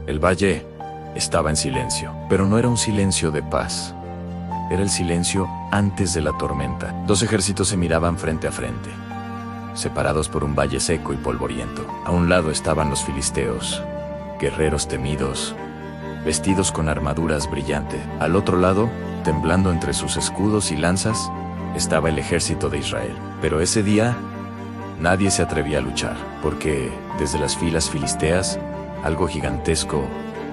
El valle estaba en silencio, pero no era un silencio de paz. Era el silencio antes de la tormenta. Dos ejércitos se miraban frente a frente, separados por un valle seco y polvoriento. A un lado estaban los filisteos, guerreros temidos, vestidos con armaduras brillantes. Al otro lado, temblando entre sus escudos y lanzas, estaba el ejército de Israel. Pero ese día, nadie se atrevía a luchar, porque desde las filas filisteas, algo gigantesco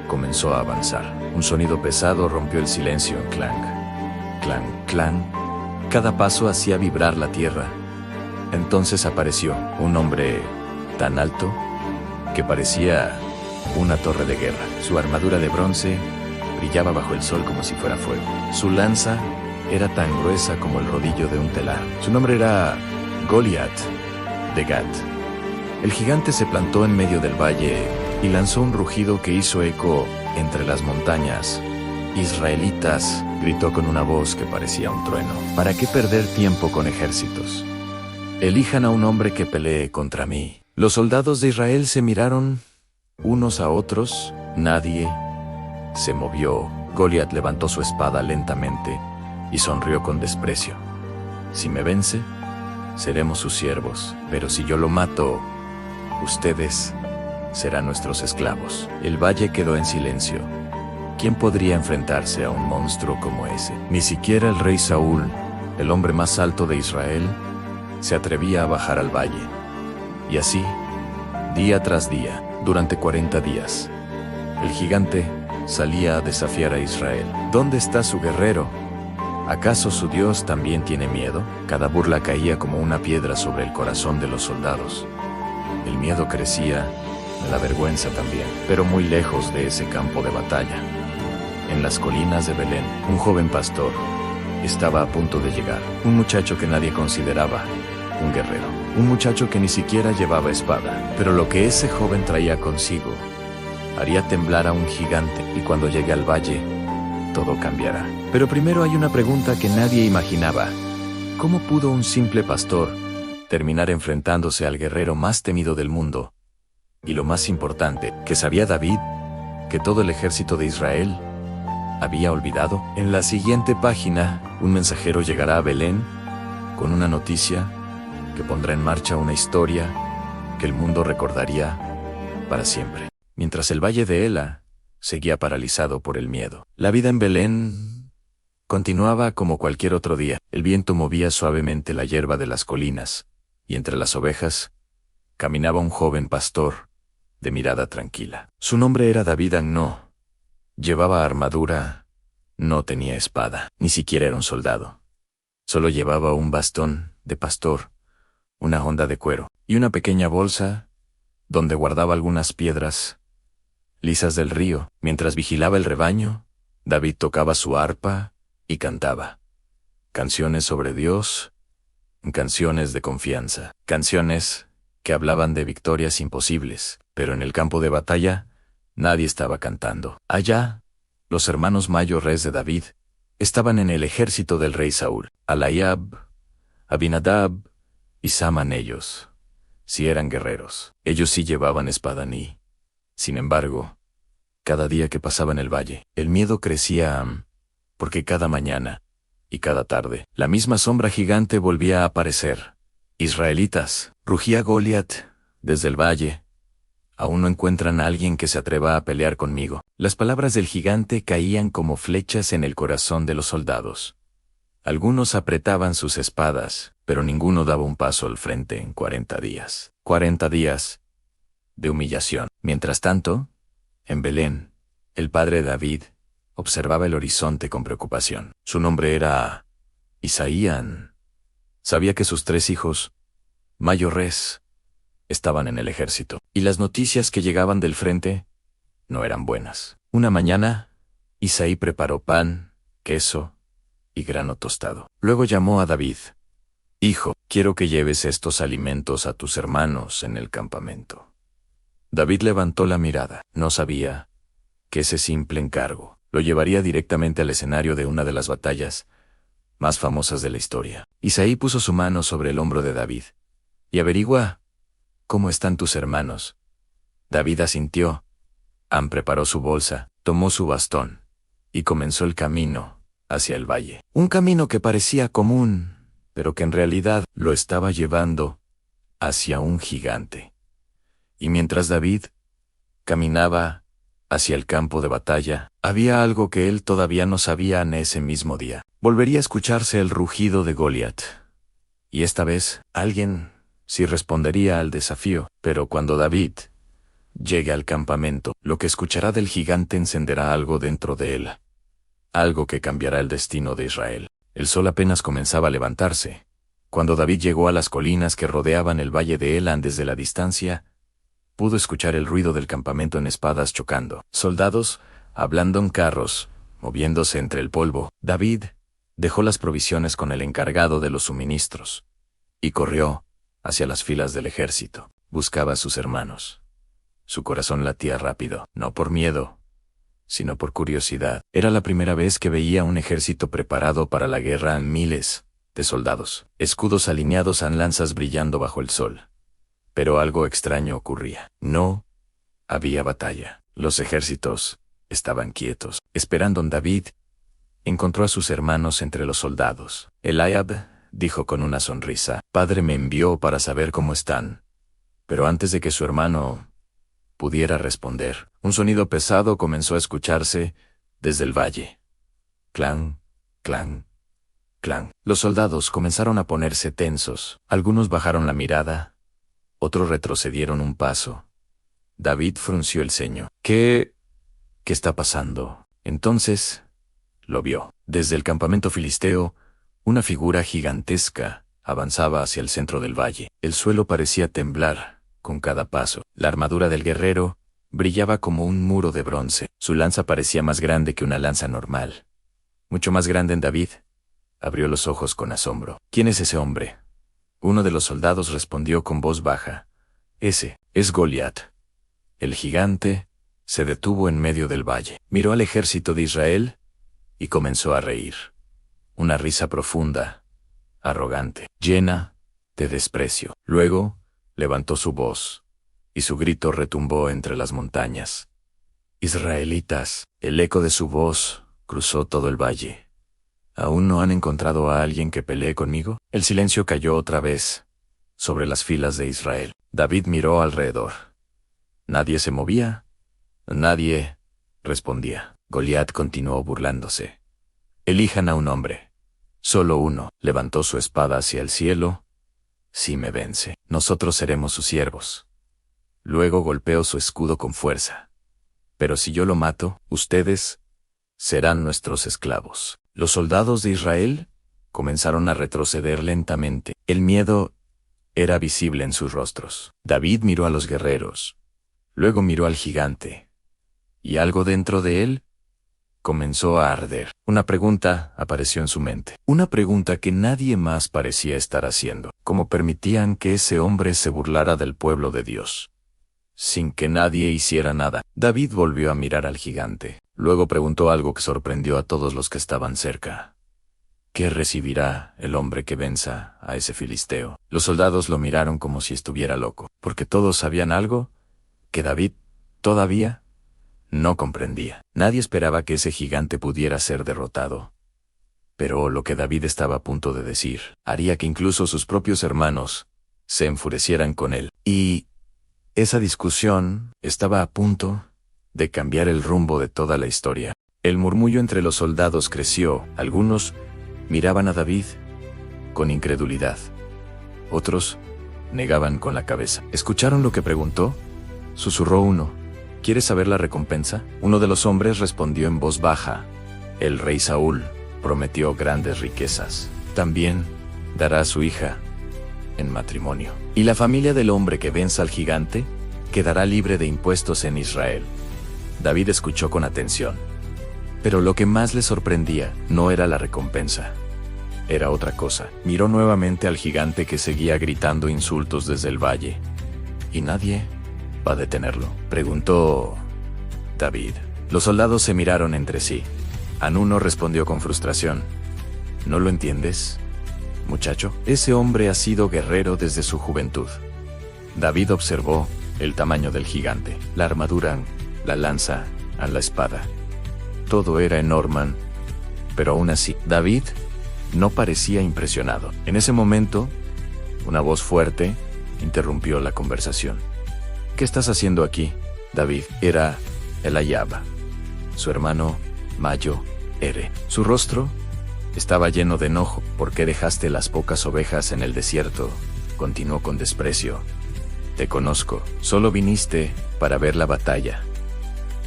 comenzó a avanzar. Un sonido pesado rompió el silencio. Clang, clang, clang. Cada paso hacía vibrar la tierra. Entonces apareció un hombre tan alto que parecía una torre de guerra. Su armadura de bronce brillaba bajo el sol como si fuera fuego. Su lanza era tan gruesa como el rodillo de un telar. Su nombre era Goliat de Gat. El gigante se plantó en medio del valle y lanzó un rugido que hizo eco entre las montañas. Israelitas, gritó con una voz que parecía un trueno. ¿Para qué perder tiempo con ejércitos? Elijan a un hombre que pelee contra mí. Los soldados de Israel se miraron unos a otros. Nadie se movió. Goliat levantó su espada lentamente y sonrió con desprecio. Si me vence, seremos sus siervos, pero si yo lo mato, ustedes serán nuestros esclavos. El valle quedó en silencio. ¿Quién podría enfrentarse a un monstruo como ese? Ni siquiera el rey Saúl, el hombre más alto de Israel, se atrevía a bajar al valle. Y así, día tras día, durante 40 días, el gigante salía a desafiar a Israel. ¿Dónde está su guerrero? ¿Acaso su Dios también tiene miedo? Cada burla caía como una piedra sobre el corazón de los soldados. El miedo crecía, la vergüenza también, pero muy lejos de ese campo de batalla. En las colinas de Belén, un joven pastor estaba a punto de llegar. Un muchacho que nadie consideraba un guerrero. Un muchacho que ni siquiera llevaba espada. Pero lo que ese joven traía consigo haría temblar a un gigante, y cuando llegue al valle, todo cambiará. Pero primero hay una pregunta que nadie imaginaba. ¿Cómo pudo un simple pastor terminar enfrentándose al guerrero más temido del mundo? Y lo más importante, ¿qué sabía David? ¿Que todo el ejército de Israel había olvidado? En la siguiente página, un mensajero llegará a Belén con una noticia que pondrá en marcha una historia que el mundo recordaría para siempre. Mientras el valle de Ela seguía paralizado por el miedo. La vida en Belén continuaba como cualquier otro día. El viento movía suavemente la hierba de las colinas, y entre las ovejas caminaba un joven pastor de mirada tranquila. Su nombre era David Agno. Llevaba armadura, no tenía espada, ni siquiera era un soldado. Solo llevaba un bastón de pastor, una honda de cuero, y una pequeña bolsa donde guardaba algunas piedras lisas del río. Mientras vigilaba el rebaño, David tocaba su arpa y cantaba canciones sobre Dios, canciones de confianza, canciones que hablaban de victorias imposibles. Pero en el campo de batalla, nadie estaba cantando. Allá, los hermanos mayores de David estaban en el ejército del rey Saúl. Alayab, Abinadab y Saman, ellos sí eran guerreros. Ellos sí llevaban espadaní. Sin embargo, cada día que pasaba en el valle, el miedo crecía, porque cada mañana y cada tarde, la misma sombra gigante volvía a aparecer. Israelitas, rugía Goliat desde el valle. Aún no encuentran a alguien que se atreva a pelear conmigo. Las palabras del gigante caían como flechas en el corazón de los soldados. Algunos apretaban sus espadas, pero ninguno daba un paso al frente en 40 días. 40 días de humillación. Mientras tanto, en Belén, el padre David observaba el horizonte con preocupación. Su nombre era Isaían. Sabía que sus 3 hijos mayores estaban en el ejército, y las noticias que llegaban del frente no eran buenas. Una mañana, Isaí preparó pan, queso y grano tostado. Luego llamó a David. «Hijo, quiero que lleves estos alimentos a tus hermanos en el campamento». David levantó la mirada. No sabía que ese simple encargo lo llevaría directamente al escenario de una de las batallas más famosas de la historia. Isaí puso su mano sobre el hombro de David. «Y averigua, ¿cómo están tus hermanos?». David asintió. Am preparó su bolsa, tomó su bastón y comenzó el camino hacia el valle. Un camino que parecía común, pero que en realidad lo estaba llevando hacia un gigante. Y mientras David caminaba hacia el campo de batalla, había algo que él todavía no sabía en ese mismo día. Volvería a escucharse el rugido de Goliat. Y esta vez, alguien sí respondería al desafío, pero cuando David llegue al campamento, lo que escuchará del gigante encenderá algo dentro de él. Algo que cambiará el destino de Israel. El sol apenas comenzaba a levantarse. Cuando David llegó a las colinas que rodeaban el valle de Elán desde la distancia, pudo escuchar el ruido del campamento en espadas chocando. Soldados, hablando en carros, moviéndose entre el polvo. David dejó las provisiones con el encargado de los suministros y corrió hacia las filas del ejército. Buscaba a sus hermanos. Su corazón latía rápido, no por miedo, sino por curiosidad. Era la primera vez que veía un ejército preparado para la guerra, miles de soldados, escudos alineados en lanzas brillando bajo el sol. Pero algo extraño ocurría. No había batalla. Los ejércitos estaban quietos, esperando. David encontró a sus hermanos entre los soldados. Eliab dijo con una sonrisa: «Padre me envió para saber cómo están». Pero antes de que su hermano pudiera responder, un sonido pesado comenzó a escucharse desde el valle. Clan, clan, clan. Los soldados comenzaron a ponerse tensos. Algunos bajaron la mirada, otros retrocedieron un paso. David frunció el ceño. ¿Qué está pasando? Entonces lo vio. Desde el campamento filisteo, una figura gigantesca avanzaba hacia el centro del valle. El suelo parecía temblar con cada paso. La armadura del guerrero brillaba como un muro de bronce. Su lanza parecía más grande que una lanza normal. Mucho más grande en David. Abrió los ojos con asombro. ¿Quién es ese hombre? Uno de los soldados respondió con voz baja: «Ese es Goliat». El gigante se detuvo en medio del valle. Miró al ejército de Israel y comenzó a reír. Una risa profunda, arrogante, llena de desprecio. Luego levantó su voz, y su grito retumbó entre las montañas. «Israelitas». El eco de su voz cruzó todo el valle. ¿Aún no han encontrado a alguien que pelee conmigo? El silencio cayó otra vez sobre las filas de Israel. David miró alrededor. Nadie se movía. Nadie respondía. Goliat continuó burlándose. «Elijan a un hombre. Solo uno». Levantó su espada hacia el cielo. «Si me vence, nosotros seremos sus siervos». Luego golpeó su escudo con fuerza. «Pero si yo lo mato, ustedes serán nuestros esclavos». Los soldados de Israel comenzaron a retroceder lentamente. El miedo era visible en sus rostros. David miró a los guerreros. Luego miró al gigante. Y algo dentro de él comenzó a arder. Una pregunta apareció en su mente. Una pregunta que nadie más parecía estar haciendo. ¿Cómo permitían que ese hombre se burlara del pueblo de Dios sin que nadie hiciera nada? David volvió a mirar al gigante. Luego preguntó algo que sorprendió a todos los que estaban cerca. ¿Qué recibirá el hombre que venza a ese filisteo? Los soldados lo miraron como si estuviera loco, porque todos sabían algo que David todavía no comprendía. Nadie esperaba que ese gigante pudiera ser derrotado. Pero lo que David estaba a punto de decir haría que incluso sus propios hermanos se enfurecieran con él. Y esa discusión estaba a punto de cambiar el rumbo de toda la historia. El murmullo entre los soldados creció. Algunos miraban a David con incredulidad. Otros negaban con la cabeza. ¿Escucharon lo que preguntó?, susurró uno. ¿Quieres saber la recompensa? Uno de los hombres respondió en voz baja: el rey Saúl prometió grandes riquezas. También dará a su hija en matrimonio. Y la familia del hombre que venza al gigante quedará libre de impuestos en Israel. David escuchó con atención. Pero lo que más le sorprendía no era la recompensa. Era otra cosa. Miró nuevamente al gigante que seguía gritando insultos desde el valle. ¿Y nadie va a detenerlo?, preguntó David. Los soldados se miraron entre sí. Anuno respondió con frustración: ¿No lo entiendes, muchacho? Ese hombre ha sido guerrero desde su juventud. David observó el tamaño del gigante. La armadura la lanza, a la espada. Todo era en Orman, pero aún así, David no parecía impresionado. En ese momento, una voz fuerte interrumpió la conversación. ¿Qué estás haciendo aquí, David? Era Eliab, su hermano Mayo Ere. Su rostro estaba lleno de enojo. ¿Por qué dejaste las pocas ovejas en el desierto? Continuó con desprecio. Te conozco. Solo viniste para ver la batalla.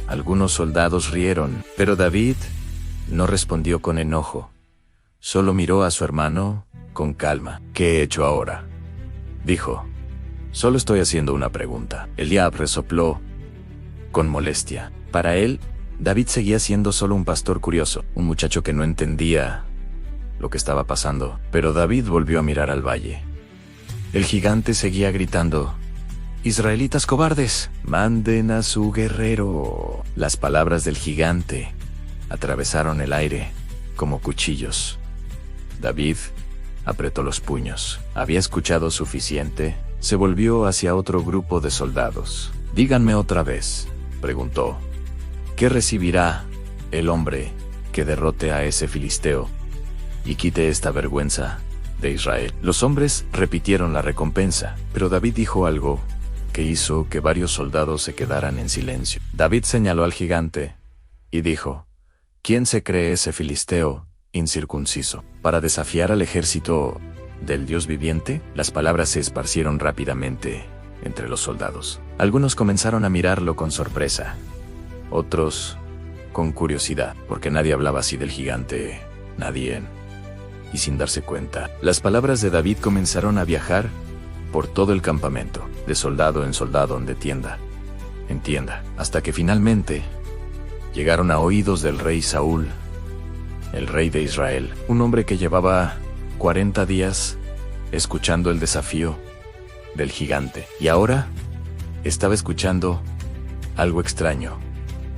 Algunos soldados rieron, pero David no respondió con enojo. Solo miró a su hermano con calma. ¿Qué he hecho ahora?, dijo. Solo estoy haciendo una pregunta. Eliab resopló con molestia. Para él, David seguía siendo solo un pastor curioso, un muchacho que no entendía lo que estaba pasando. Pero David volvió a mirar al valle. El gigante seguía gritando: «¡Israelitas cobardes! ¡Manden a su guerrero!». Las palabras del gigante atravesaron el aire como cuchillos. David apretó los puños. Había escuchado suficiente. Se volvió hacia otro grupo de soldados. «Díganme otra vez», preguntó, «¿qué recibirá el hombre que derrote a ese filisteo y quite esta vergüenza de Israel?» Los hombres repitieron la recompensa, pero David dijo algo que hizo que varios soldados se quedaran en silencio. David señaló al gigante y dijo: «¿Quién se cree ese filisteo incircunciso para desafiar al ejército del Dios viviente?». Las palabras se esparcieron rápidamente entre los soldados. Algunos comenzaron a mirarlo con sorpresa, otros con curiosidad, porque nadie hablaba así del gigante, nadie. Y sin darse cuenta, las palabras de David comenzaron a viajar por todo el campamento, de soldado en soldado, de tienda en tienda, hasta que finalmente llegaron a oídos del rey Saúl, el rey de Israel, un hombre que llevaba 40 días escuchando el desafío del gigante. Y ahora estaba escuchando algo extraño.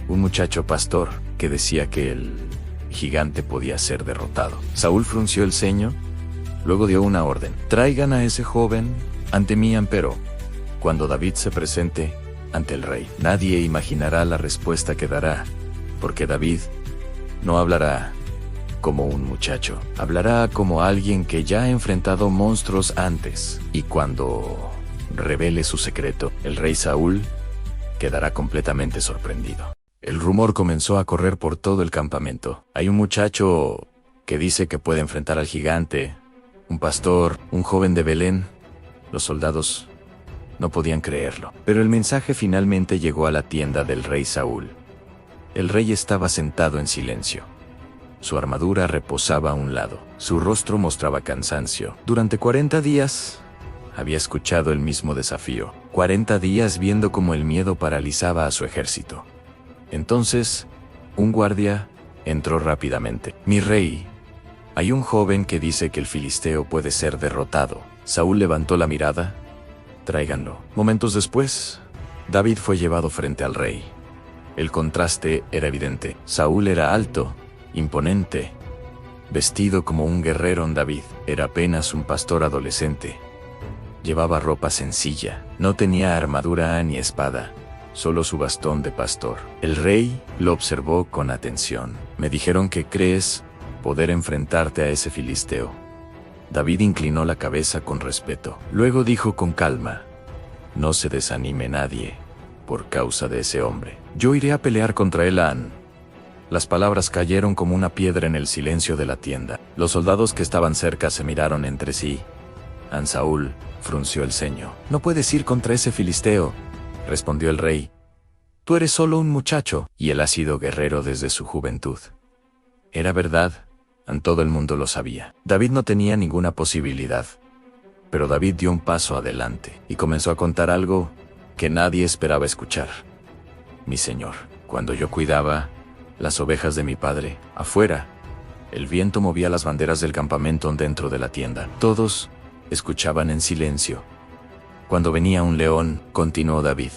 Un muchacho pastor que decía que el gigante podía ser derrotado. Saúl frunció el ceño, luego dio una orden: «Traigan a ese joven ante mí, empero. Cuando David se presente ante el rey, nadie imaginará la respuesta que dará, porque David no hablará como un muchacho, hablará como alguien que ya ha enfrentado monstruos antes, y cuando revele su secreto, el rey Saúl quedará completamente sorprendido». El rumor comenzó a correr por todo el campamento. «Hay un muchacho que dice que puede enfrentar al gigante, un pastor, un joven de Belén». Los soldados no podían creerlo, pero el mensaje finalmente llegó a la tienda del rey Saúl. El rey estaba sentado en silencio. Su armadura reposaba a un lado. Su rostro mostraba cansancio. Durante 40 días había escuchado el mismo desafío. 40 días viendo cómo el miedo paralizaba a su ejército. Entonces, un guardia entró rápidamente. «Mi rey, hay un joven que dice que el filisteo puede ser derrotado». Saúl levantó la mirada. «Tráiganlo». Momentos después, David fue llevado frente al rey. El contraste era evidente. Saúl era alto, imponente, vestido como un guerrero. David era apenas un pastor adolescente. Llevaba ropa sencilla, no tenía armadura ni espada, solo su bastón de pastor. El rey lo observó con atención. «Me dijeron que crees poder enfrentarte a ese filisteo». David inclinó la cabeza con respeto. Luego dijo con calma: «No se desanime nadie por causa de ese hombre. Yo iré a pelear contra él». Las palabras cayeron como una piedra en el silencio de la tienda. Los soldados que estaban cerca se miraron entre sí. Saúl frunció el ceño. «No puedes ir contra ese filisteo», respondió el rey. «Tú eres solo un muchacho, y él ha sido guerrero desde su juventud». Era verdad. Todo el mundo lo sabía. David no tenía ninguna posibilidad. Pero David dio un paso adelante y comenzó a contar algo que nadie esperaba escuchar. «Mi señor, cuando yo cuidaba las ovejas de mi padre, afuera, el viento movía las banderas del campamento dentro de la tienda. Todos escuchaban en silencio. Cuando venía un león», continuó David,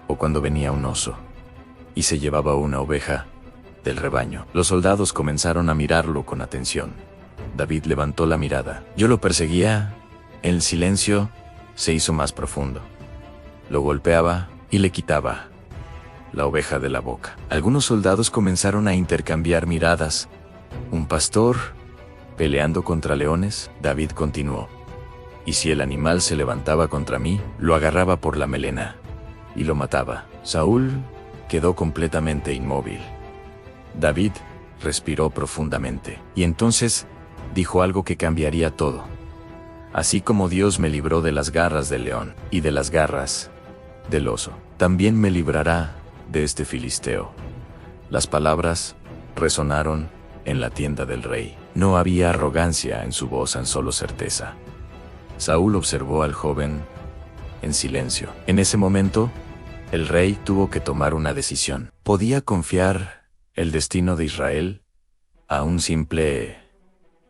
«o cuando venía un oso y se llevaba una oveja del rebaño, los soldados comenzaron a mirarlo con atención. David levantó la mirada. «Yo lo perseguía». El silencio se hizo más profundo. Lo golpeaba y le quitaba la oveja de la boca. Algunos soldados comenzaron a intercambiar miradas. ¿Un pastor peleando contra leones? David continuó. Y si el animal se levantaba contra mí, lo agarraba por la melena y lo mataba. Saúl quedó completamente inmóvil. David respiró profundamente y entonces dijo algo que cambiaría todo. Así como Dios me libró de las garras del león y de las garras del oso, también me librará de este filisteo. Las palabras resonaron en la tienda del rey. No había arrogancia en su voz, tan solo certeza. Saúl observó al joven en silencio. En ese momento, el rey tuvo que tomar una decisión. ¿Podía confiar el destino de Israel a un simple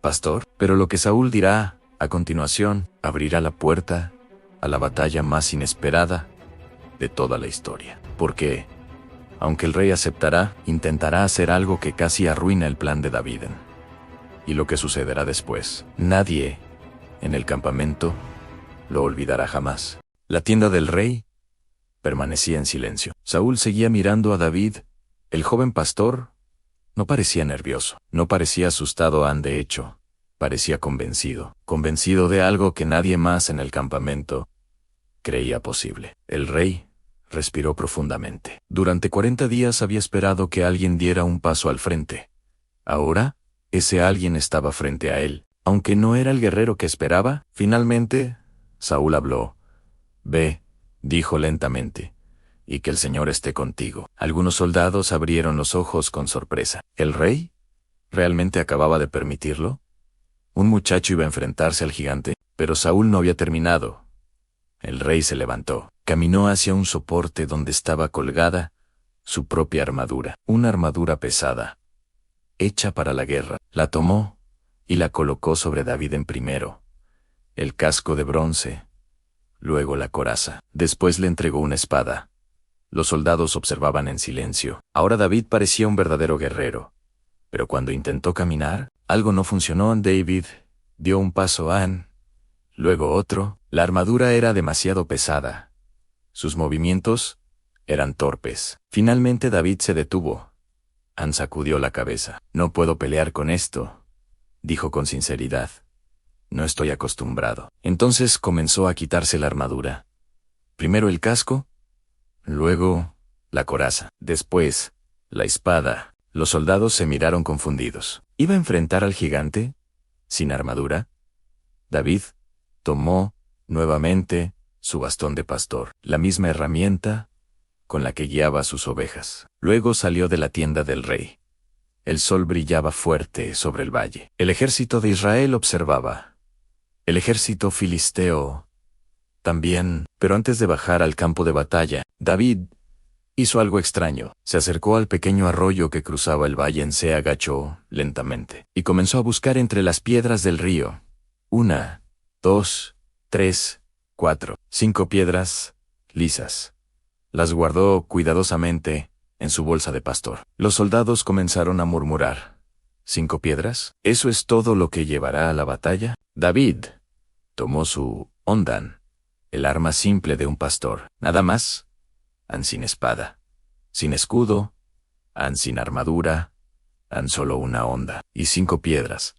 pastor? Pero lo que Saúl dirá a continuación abrirá la puerta a la batalla más inesperada de toda la historia. Porque, aunque el rey aceptará, intentará hacer algo que casi arruina el plan de David. Y lo que sucederá después, nadie en el campamento lo olvidará jamás. La tienda del rey permanecía en silencio. Saúl seguía mirando a David. El joven pastor no parecía nervioso, no parecía asustado, de hecho, parecía convencido de algo que nadie más en el campamento creía posible. El rey respiró profundamente. Durante 40 días había esperado que alguien diera un paso al frente. Ahora, ese alguien estaba frente a él. Aunque no era el guerrero que esperaba, finalmente, Saúl habló. «Ve», dijo lentamente, «y que el Señor esté contigo». Algunos soldados abrieron los ojos con sorpresa. ¿El rey realmente acababa de permitirlo? Un muchacho iba a enfrentarse al gigante, pero Saúl no había terminado. El rey se levantó, caminó hacia un soporte donde estaba colgada su propia armadura, una armadura pesada, hecha para la guerra. La tomó y la colocó sobre David en primero, el casco de bronce, luego la coraza. Después le entregó una espada. Los soldados observaban en silencio. Ahora David parecía un verdadero guerrero. Pero cuando intentó caminar, algo no funcionó. David dio un paso, luego otro. La armadura era demasiado pesada. Sus movimientos eran torpes. Finalmente David se detuvo. Sacudió la cabeza. «No puedo pelear con esto», dijo con sinceridad. «No estoy acostumbrado». Entonces comenzó a quitarse la armadura. Primero el casco, luego la coraza, después la espada. Los soldados se miraron confundidos. ¿Iba a enfrentar al gigante sin armadura? David tomó nuevamente su bastón de pastor, la misma herramienta con la que guiaba a sus ovejas. Luego salió de la tienda del rey. El sol brillaba fuerte sobre el valle. El ejército de Israel observaba. El ejército filisteo también. Pero antes de bajar al campo de batalla, David hizo algo extraño. Se acercó al pequeño arroyo que cruzaba el valle. Se agachó lentamente y comenzó a buscar entre las piedras del río. 1, 2, 3, 4, 5 piedras lisas. Las guardó cuidadosamente en su bolsa de pastor. Los soldados comenzaron a murmurar. ¿5 piedras? ¿Eso es todo lo que llevará a la batalla? David tomó su ondan, el arma simple de un pastor. Nada más. Sin espada, sin escudo, sin armadura, solo una honda y 5 piedras.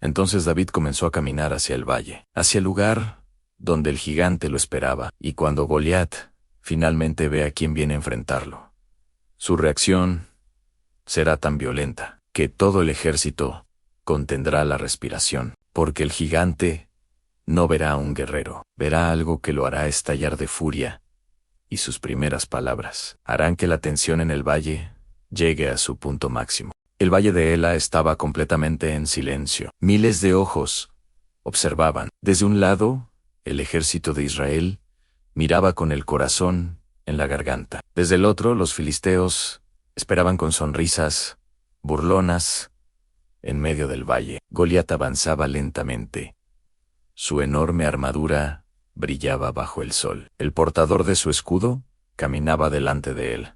Entonces David comenzó a caminar hacia el valle, hacia el lugar donde el gigante lo esperaba. Y cuando Goliat finalmente ve a quien viene a enfrentarlo, su reacción será tan violenta que todo el ejército contendrá la respiración, porque el gigante no verá a un guerrero, verá algo que lo hará estallar de furia, y sus primeras palabras harán que la tensión en el valle llegue a su punto máximo. El valle de Ela estaba completamente en silencio. Miles de ojos observaban. Desde un lado, el ejército de Israel miraba con el corazón en la garganta. Desde el otro, los filisteos esperaban con sonrisas burlonas. En medio del valle, Goliat avanzaba lentamente. Su enorme armadura brillaba bajo el sol. El portador de su escudo caminaba delante de él.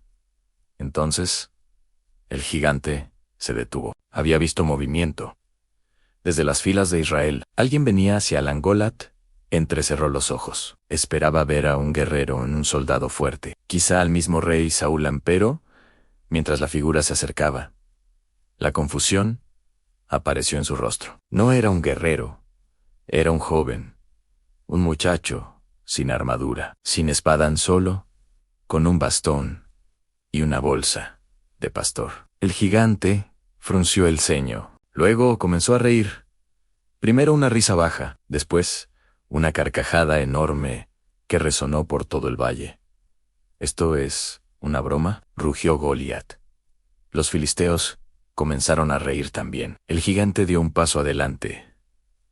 Entonces, el gigante se detuvo. Había visto movimiento. Desde las filas de Israel, alguien venía hacia Langolat Entrecerró los ojos. Esperaba ver a un guerrero en un soldado fuerte, quizá al mismo rey Saúl Ampero, mientras la figura se acercaba. La confusión apareció en su rostro. No era un guerrero, era un joven, un muchacho, sin armadura, sin espada, solo, con un bastón y una bolsa de pastor. El gigante frunció el ceño. Luego comenzó a reír. Primero una risa baja, después una carcajada enorme que resonó por todo el valle. —¿Esto es una broma? —rugió Goliat. Los filisteos comenzaron a reír también. El gigante dio un paso adelante.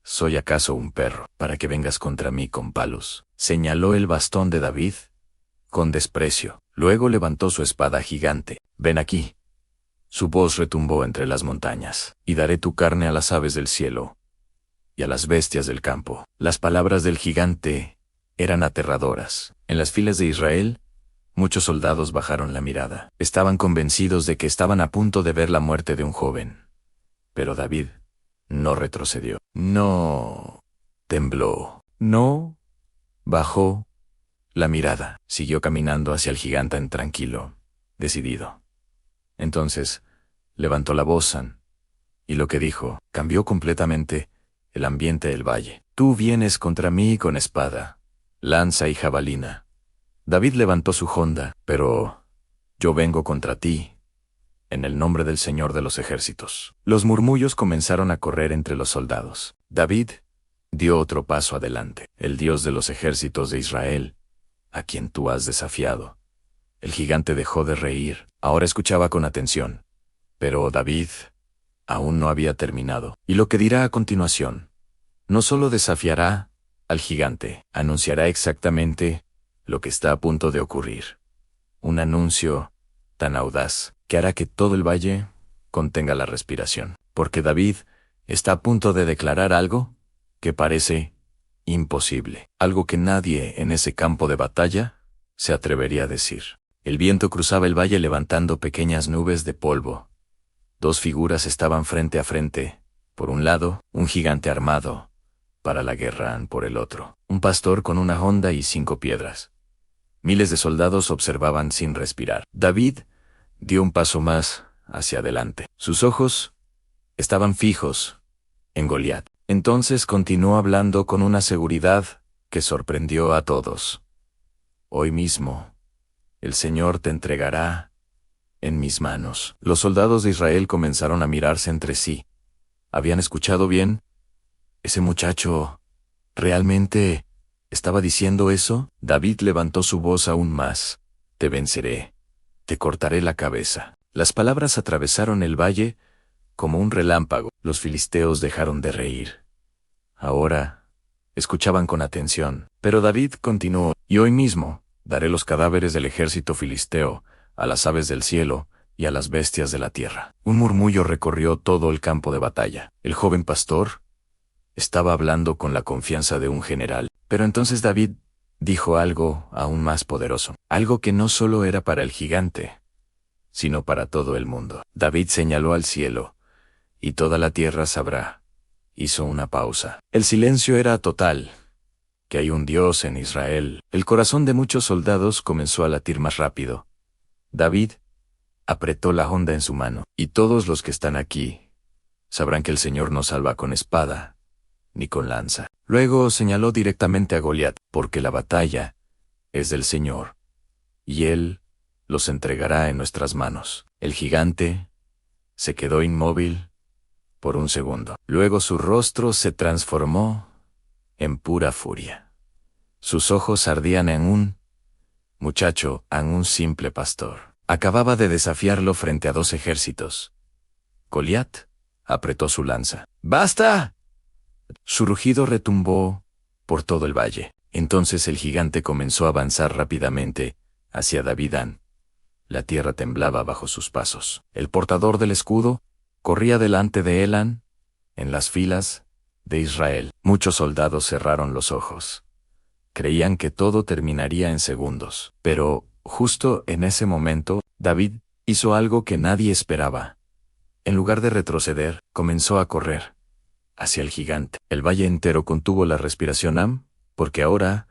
—¿Soy acaso un perro para que vengas contra mí con palos? Señaló el bastón de David con desprecio. Luego levantó su espada gigante. —Ven aquí. Su voz retumbó entre las montañas. —Y daré tu carne a las aves del cielo y a las bestias del campo. Las palabras del gigante eran aterradoras. En las filas de Israel, muchos soldados bajaron la mirada. Estaban convencidos de que estaban a punto de ver la muerte de un joven. Pero David no retrocedió. No tembló. No bajó la mirada. Siguió caminando hacia el gigante tranquilo, decidido. Entonces levantó la voz y lo que dijo cambió completamente el ambiente del valle. Tú vienes contra mí con espada, lanza y jabalina. David levantó su honda. Pero yo vengo contra ti, en el nombre del Señor de los ejércitos. Los murmullos comenzaron a correr entre los soldados. David dio otro paso adelante. El Dios de los ejércitos de Israel, a quien tú has desafiado. El gigante dejó de reír. Ahora escuchaba con atención. Pero David aún no había terminado. Y lo que dirá a continuación no solo desafiará al gigante, anunciará exactamente lo que está a punto de ocurrir. Un anuncio tan audaz que hará que todo el valle contenga la respiración. Porque David está a punto de declarar algo que parece imposible. Algo que nadie en ese campo de batalla se atrevería a decir. El viento cruzaba el valle levantando pequeñas nubes de polvo. Dos figuras estaban frente a frente. Por un lado, un gigante armado para la guerra, por el otro, un pastor con una honda y 5 piedras. Miles de soldados observaban sin respirar. David dio un paso más hacia adelante. Sus ojos estaban fijos en Goliat. Entonces continuó hablando con una seguridad que sorprendió a todos. Hoy mismo, el Señor te entregará en mis manos. Los soldados de Israel comenzaron a mirarse entre sí. ¿Habían escuchado bien? ¿Ese muchacho realmente estaba diciendo eso? David levantó su voz aún más. Te venceré. Te cortaré la cabeza. Las palabras atravesaron el valle como un relámpago. Los filisteos dejaron de reír. Ahora escuchaban con atención. Pero David continuó. Y hoy mismo daré los cadáveres del ejército filisteo a las aves del cielo y a las bestias de la tierra. Un murmullo recorrió todo el campo de batalla. El joven pastor estaba hablando con la confianza de un general. Pero entonces David dijo algo aún más poderoso. Algo que no solo era para el gigante, sino para todo el mundo. David señaló al cielo, y toda la tierra sabrá. Hizo una pausa. El silencio era total. Que hay un Dios en Israel. El corazón de muchos soldados comenzó a latir más rápido. David apretó la honda en su mano. Y todos los que están aquí sabrán que el Señor no salva con espada ni con lanza. Luego señaló directamente a Goliat, porque la batalla es del Señor, y Él los entregará en nuestras manos. El gigante se quedó inmóvil por un segundo. Luego su rostro se transformó en pura furia. Sus ojos ardían en un muchacho, en un simple pastor. Acababa de desafiarlo frente a 2 ejércitos. Goliat apretó su lanza. ¡Basta! Su rugido retumbó por todo el valle. Entonces el gigante comenzó a avanzar rápidamente hacia David. La tierra temblaba bajo sus pasos. El portador del escudo corría delante de él en las filas de Israel. Muchos soldados cerraron los ojos. Creían que todo terminaría en segundos. Pero justo en ese momento, David hizo algo que nadie esperaba. En lugar de retroceder, comenzó a correr hacia el gigante. El valle entero contuvo la respiración. porque ahora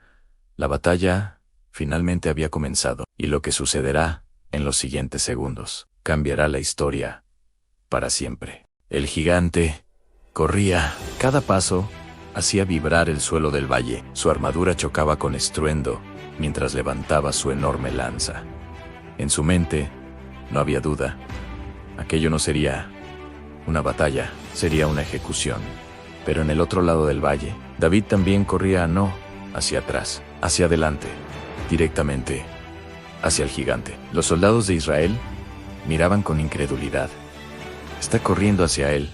la batalla finalmente había comenzado, y lo que sucederá en los siguientes segundos cambiará la historia para siempre. El gigante corría. Cada paso hacía vibrar el suelo del valle. Su armadura chocaba con estruendo mientras levantaba su enorme lanza. En su mente no había duda. Aquello no sería una batalla, sería una ejecución. Pero en el otro lado del valle, David también corría, no hacia atrás, hacia adelante, directamente hacia el gigante. Los soldados de Israel miraban con incredulidad. «Está corriendo hacia él»,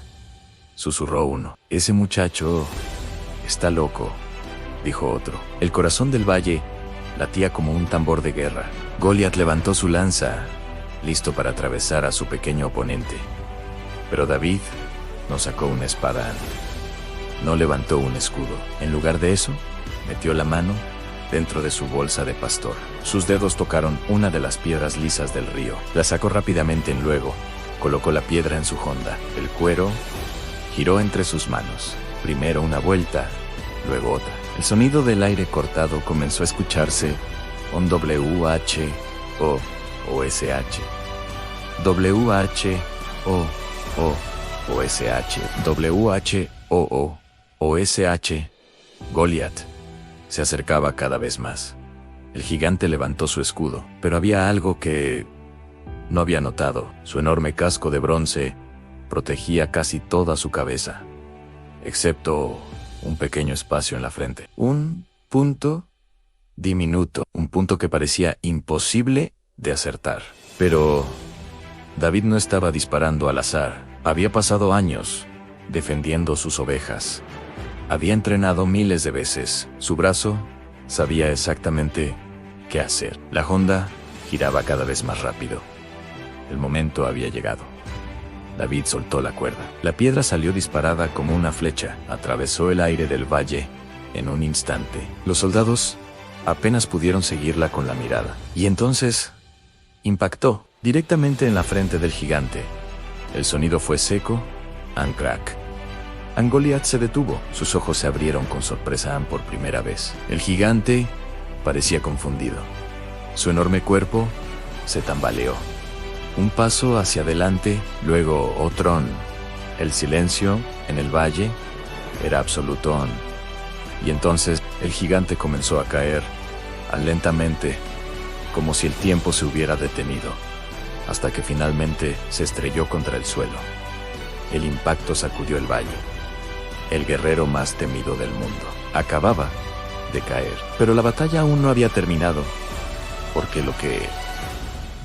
susurró uno. «Ese muchacho está loco», dijo otro. El corazón del valle latía como un tambor de guerra. Goliat levantó su lanza, listo para atravesar a su pequeño oponente. Pero David no sacó una espada, no levantó un escudo. En lugar de eso, metió la mano dentro de su bolsa de pastor. Sus dedos tocaron una de las piedras lisas del río. La sacó rápidamente y luego colocó la piedra en su honda. El cuero giró entre sus manos. Primero una vuelta, luego otra. El sonido del aire cortado comenzó a escucharse. Un W-H-O-O-S-H. W-H-O-O-O-S-H. W-H-O-O-O-S-H. Goliat se acercaba cada vez más. El gigante levantó su escudo, pero había algo que no había notado. Su enorme casco de bronce protegía casi toda su cabeza, excepto un pequeño espacio en la frente. Un punto diminuto, un punto que parecía imposible de acertar. Pero David no estaba disparando al azar. Había pasado años defendiendo sus ovejas. Había entrenado miles de veces. Su brazo sabía exactamente qué hacer. La honda giraba cada vez más rápido. El momento había llegado. David soltó la cuerda. La piedra salió disparada como una flecha. Atravesó el aire del valle en un instante. Los soldados apenas pudieron seguirla con la mirada. Y entonces impactó directamente en la frente del gigante. El sonido fue seco, and crack. Goliat se detuvo. Sus ojos se abrieron con sorpresa por primera vez. El gigante parecía confundido. Su enorme cuerpo se tambaleó. Un paso hacia adelante, luego otro. El silencio en el valle era absoluto. Y entonces el gigante comenzó a caer, lentamente, como si el tiempo se hubiera detenido, hasta que finalmente se estrelló contra el suelo. El impacto sacudió el valle. El guerrero más temido del mundo acababa de caer. Pero la batalla aún no había terminado, porque lo que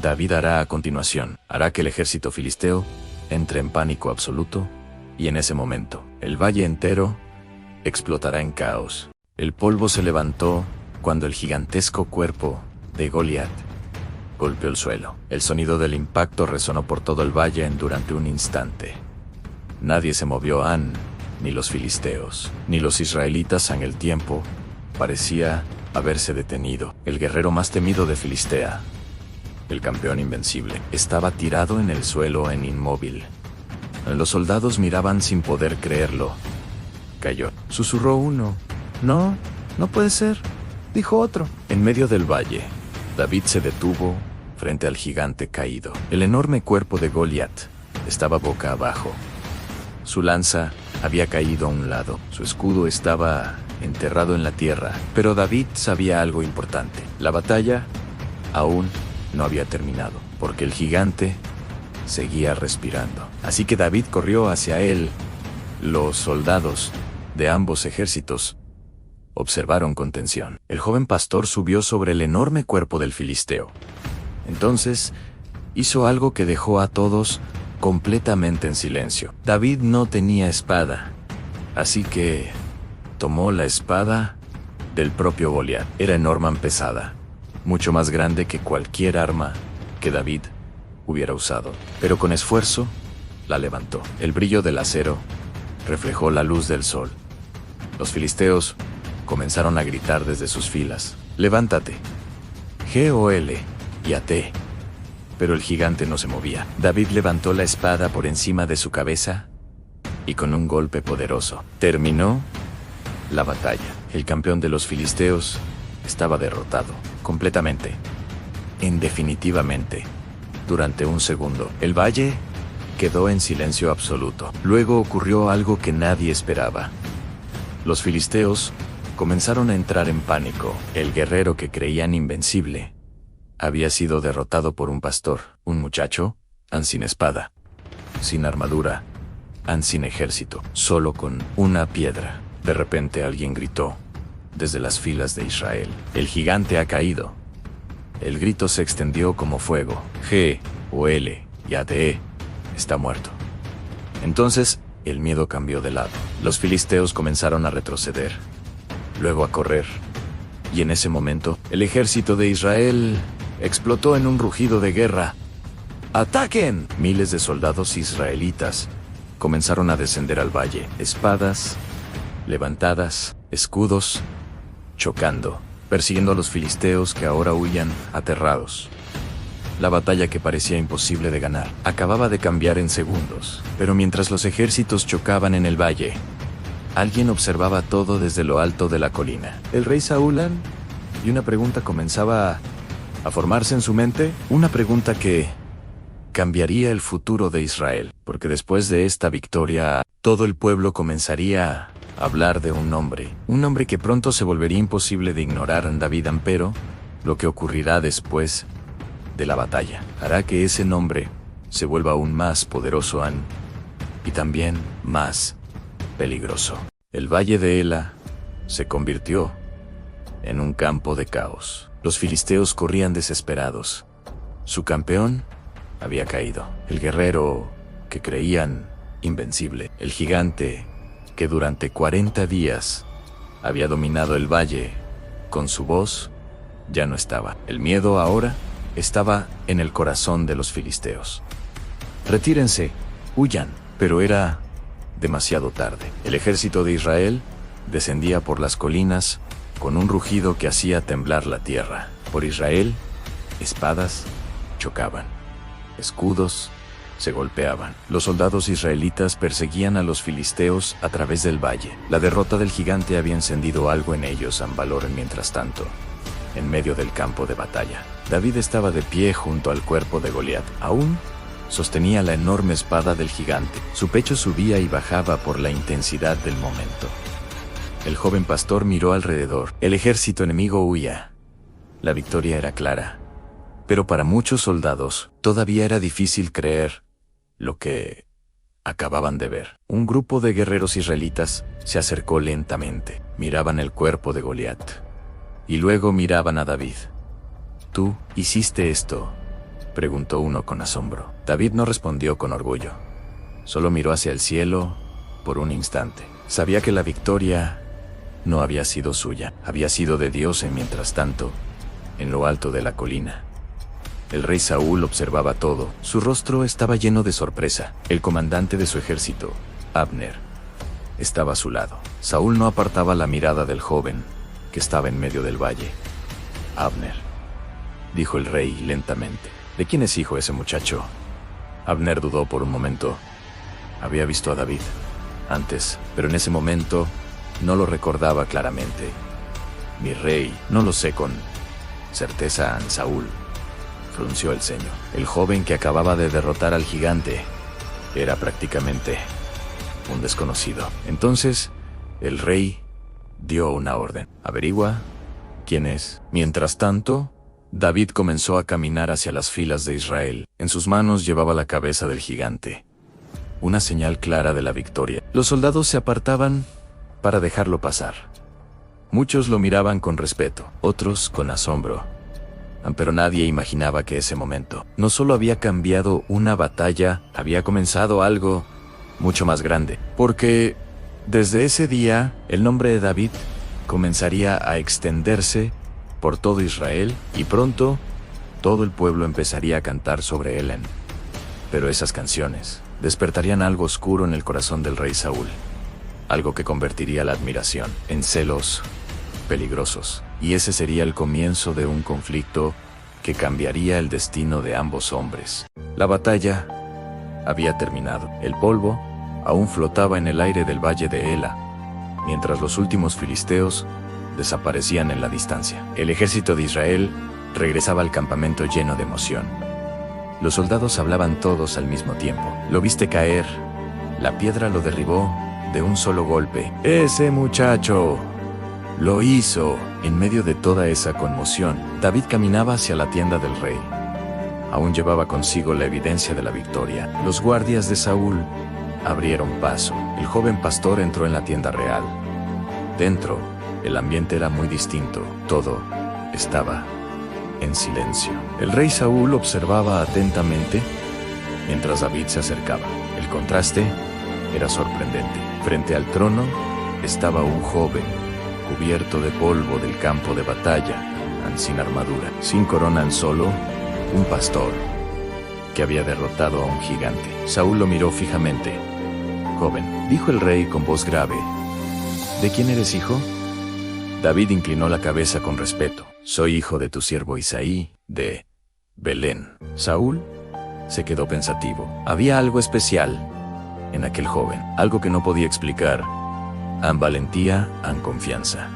David hará a continuación hará que el ejército filisteo entre en pánico absoluto, y en ese momento el valle entero explotará en caos. El polvo se levantó cuando el gigantesco cuerpo de Goliat golpeó el suelo. El sonido del impacto resonó por todo el valle durante un instante. Nadie se movió, ni los filisteos, ni los israelitas. En el tiempo parecía haberse detenido. El guerrero más temido de Filistea, el campeón invencible, estaba tirado en el suelo inmóvil. Los soldados miraban sin poder creerlo. Cayó. Susurró uno. «No, no puede ser», dijo otro. En medio del valle, David se detuvo frente al gigante caído. El enorme cuerpo de Goliat estaba boca abajo. Su lanza había caído a un lado. Su escudo estaba enterrado en la tierra. Pero David sabía algo importante. La batalla aún no había terminado, porque el gigante seguía respirando. Así que David corrió hacia él. Los soldados de ambos ejércitos observaron con tensión. El joven pastor subió sobre el enorme cuerpo del filisteo. Entonces hizo algo que dejó a todos completamente en silencio. David no tenía espada, así que tomó la espada del propio Goliat. Era enorme, pesada, mucho más grande que cualquier arma que David hubiera usado. Pero con esfuerzo la levantó. El brillo del acero reflejó la luz del sol. Los filisteos comenzaron a gritar desde sus filas: «¡Levántate! G-O-L-I-A-T». Pero el gigante no se movía. David levantó la espada por encima de su cabeza y con un golpe poderoso terminó la batalla. El campeón de los filisteos estaba derrotado, completamente, indefinitivamente. Durante un segundo, el valle quedó en silencio absoluto. Luego ocurrió algo que nadie esperaba. Los filisteos comenzaron a entrar en pánico. El guerrero que creían invencible había sido derrotado por un pastor, un muchacho, sin espada, sin armadura, sin ejército, solo con una piedra. De repente alguien gritó desde las filas de Israel: el gigante ha caído. El grito se extendió como fuego. G-O-L-I-A-T-E está muerto. Entonces, el miedo cambió de lado. Los filisteos comenzaron a retroceder, luego a correr. Y en ese momento, el ejército de Israel explotó en un rugido de guerra. ¡Ataquen! Miles de soldados israelitas comenzaron a descender al valle, espadas levantadas, escudos chocando, persiguiendo a los filisteos que ahora huían aterrados. La batalla, que parecía imposible de ganar, acababa de cambiar en segundos. Pero mientras los ejércitos chocaban en el valle, alguien observaba todo desde lo alto de la colina. ¿El rey Saúl? Y una pregunta comenzaba a formarse en su mente. Una pregunta que cambiaría el futuro de Israel. Porque después de esta victoria, todo el pueblo comenzaría a hablar de un nombre. Un nombre que pronto se volvería imposible de ignorar. David. Pero lo que ocurrirá después de la batalla hará que ese nombre se vuelva aún más poderoso y también más peligroso. El valle de Ela se convirtió en un campo de caos. Los filisteos corrían desesperados. Su campeón había caído. El guerrero que creían invencible. El gigante que durante 40 días había dominado el valle con su voz ya no estaba. El miedo ahora estaba en el corazón de los filisteos. Retírense, huyan. Pero era demasiado tarde. El ejército de Israel descendía por las colinas con un rugido que hacía temblar la tierra. Por Israel, espadas chocaban, escudos se golpeaban. Los soldados israelitas perseguían a los filisteos a través del valle. La derrota del gigante había encendido algo en ellos. Valor. Mientras tanto, en medio del campo de batalla, David estaba de pie junto al cuerpo de Goliat. Aún sostenía la enorme espada del gigante. Su pecho subía y bajaba por la intensidad del momento. El joven pastor miró alrededor. El ejército enemigo huía. La victoria era clara. Pero para muchos soldados, todavía era difícil creer lo que acababan de ver. Un grupo de guerreros israelitas se acercó lentamente. Miraban el cuerpo de Goliat y luego miraban a David. ¿Tú hiciste esto?, preguntó uno con asombro. David no respondió con orgullo. Solo miró hacia el cielo por un instante. Sabía que la victoria no había sido suya, había sido de Dios. Mientras tanto, en lo alto de la colina, el rey Saúl observaba todo. Su rostro estaba lleno de sorpresa. El comandante de su ejército, Abner, estaba a su lado. Saúl no apartaba la mirada del joven que estaba en medio del valle. Abner, dijo el rey lentamente. ¿De quién es hijo ese muchacho? Abner dudó por un momento. Había visto a David antes, pero en ese momento no lo recordaba claramente. Mi rey, no lo sé con certeza. Saúl frunció el ceño. El joven que acababa de derrotar al gigante era prácticamente un desconocido. Entonces, el rey dio una orden. Averigua quién es. Mientras tanto, David comenzó a caminar hacia las filas de Israel. En sus manos llevaba la cabeza del gigante, una señal clara de la victoria. Los soldados se apartaban para dejarlo pasar. Muchos lo miraban con respeto, otros con asombro. Pero nadie imaginaba que ese momento no solo había cambiado una batalla, había comenzado algo mucho más grande. Porque desde ese día, el nombre de David comenzaría a extenderse por todo Israel, y pronto todo el pueblo empezaría a cantar sobre él. Pero esas canciones despertarían algo oscuro en el corazón del rey Saúl, algo que convertiría la admiración en celos peligrosos, y ese sería el comienzo de un conflicto que cambiaría el destino de ambos hombres. La batalla había terminado. El polvo aún flotaba en el aire del valle de Ela, mientras los últimos filisteos desaparecían en la distancia. El ejército de Israel regresaba al campamento lleno de emoción. Los soldados hablaban todos al mismo tiempo. Lo viste caer. La piedra lo derribó de un solo golpe. ¡Ese muchacho! Lo hizo. En medio de toda esa conmoción, David caminaba hacia la tienda del rey. Aún llevaba consigo la evidencia de la victoria. Los guardias de Saúl abrieron paso. El joven pastor entró en la tienda real. Dentro, el ambiente era muy distinto. Todo estaba en silencio. El rey Saúl observaba atentamente mientras David se acercaba. El contraste era sorprendente. Frente al trono estaba un joven, cubierto de polvo del campo de batalla, sin armadura, sin corona, solo un pastor que había derrotado a un gigante. Saúl lo miró fijamente. «Joven», dijo el rey con voz grave, «¿de quién eres hijo?» David inclinó la cabeza con respeto. «Soy hijo de tu siervo Isaí, de Belén». Saúl se quedó pensativo. Había algo especial en aquel joven, algo que no podía explicar. Valentía, confianza.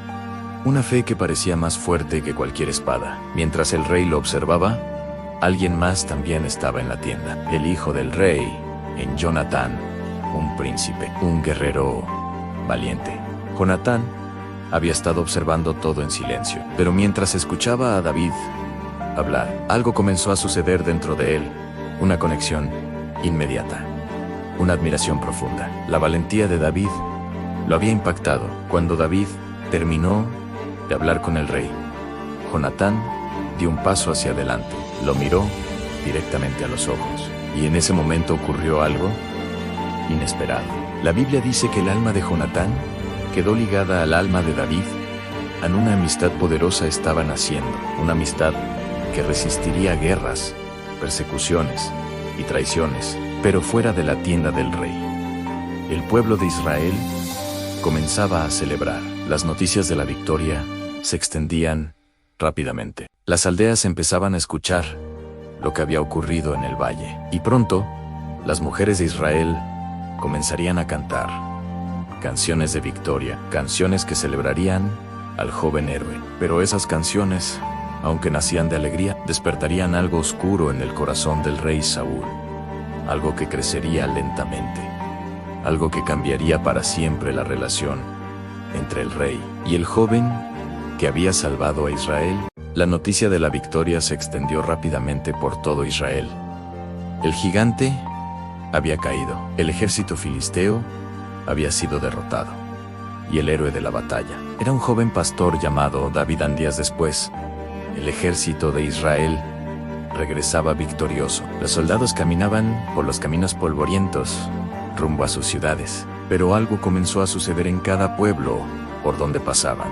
Una fe que parecía más fuerte que cualquier espada. Mientras el rey lo observaba, alguien más también estaba en la tienda. El hijo del rey, Jonatán, un príncipe, un guerrero valiente. Jonatán había estado observando todo en silencio, pero mientras escuchaba a David hablar, algo comenzó a suceder dentro de él, una conexión inmediata, una admiración profunda. La valentía de David lo había impactado. Cuando David terminó de hablar con el rey, Jonatán dio un paso hacia adelante, lo miró directamente a los ojos, y en ese momento ocurrió algo inesperado. La Biblia dice que el alma de Jonatán quedó ligada al alma de David. En una amistad poderosa estaba naciendo, una amistad que resistiría guerras, persecuciones y traiciones, pero fuera de la tienda del rey. El pueblo de Israel comenzaba a celebrar. Las noticias de la victoria se extendían rápidamente. Las aldeas empezaban a escuchar lo que había ocurrido en el valle, y pronto las mujeres de Israel comenzarían a cantar canciones de victoria, canciones que celebrarían al joven héroe. Pero esas canciones, aunque nacían de alegría, despertarían algo oscuro en el corazón del rey Saúl, algo que crecería lentamente, algo que cambiaría para siempre la relación entre el rey y el joven que había salvado a Israel. La noticia de la victoria se extendió rápidamente por todo Israel. El gigante había caído, el ejército filisteo había sido derrotado, y el héroe de la batalla era un joven pastor llamado David. Días después, el ejército de Israel regresaba victorioso. Los soldados caminaban por los caminos polvorientos rumbo a sus ciudades, pero algo comenzó a suceder en cada pueblo por donde pasaban.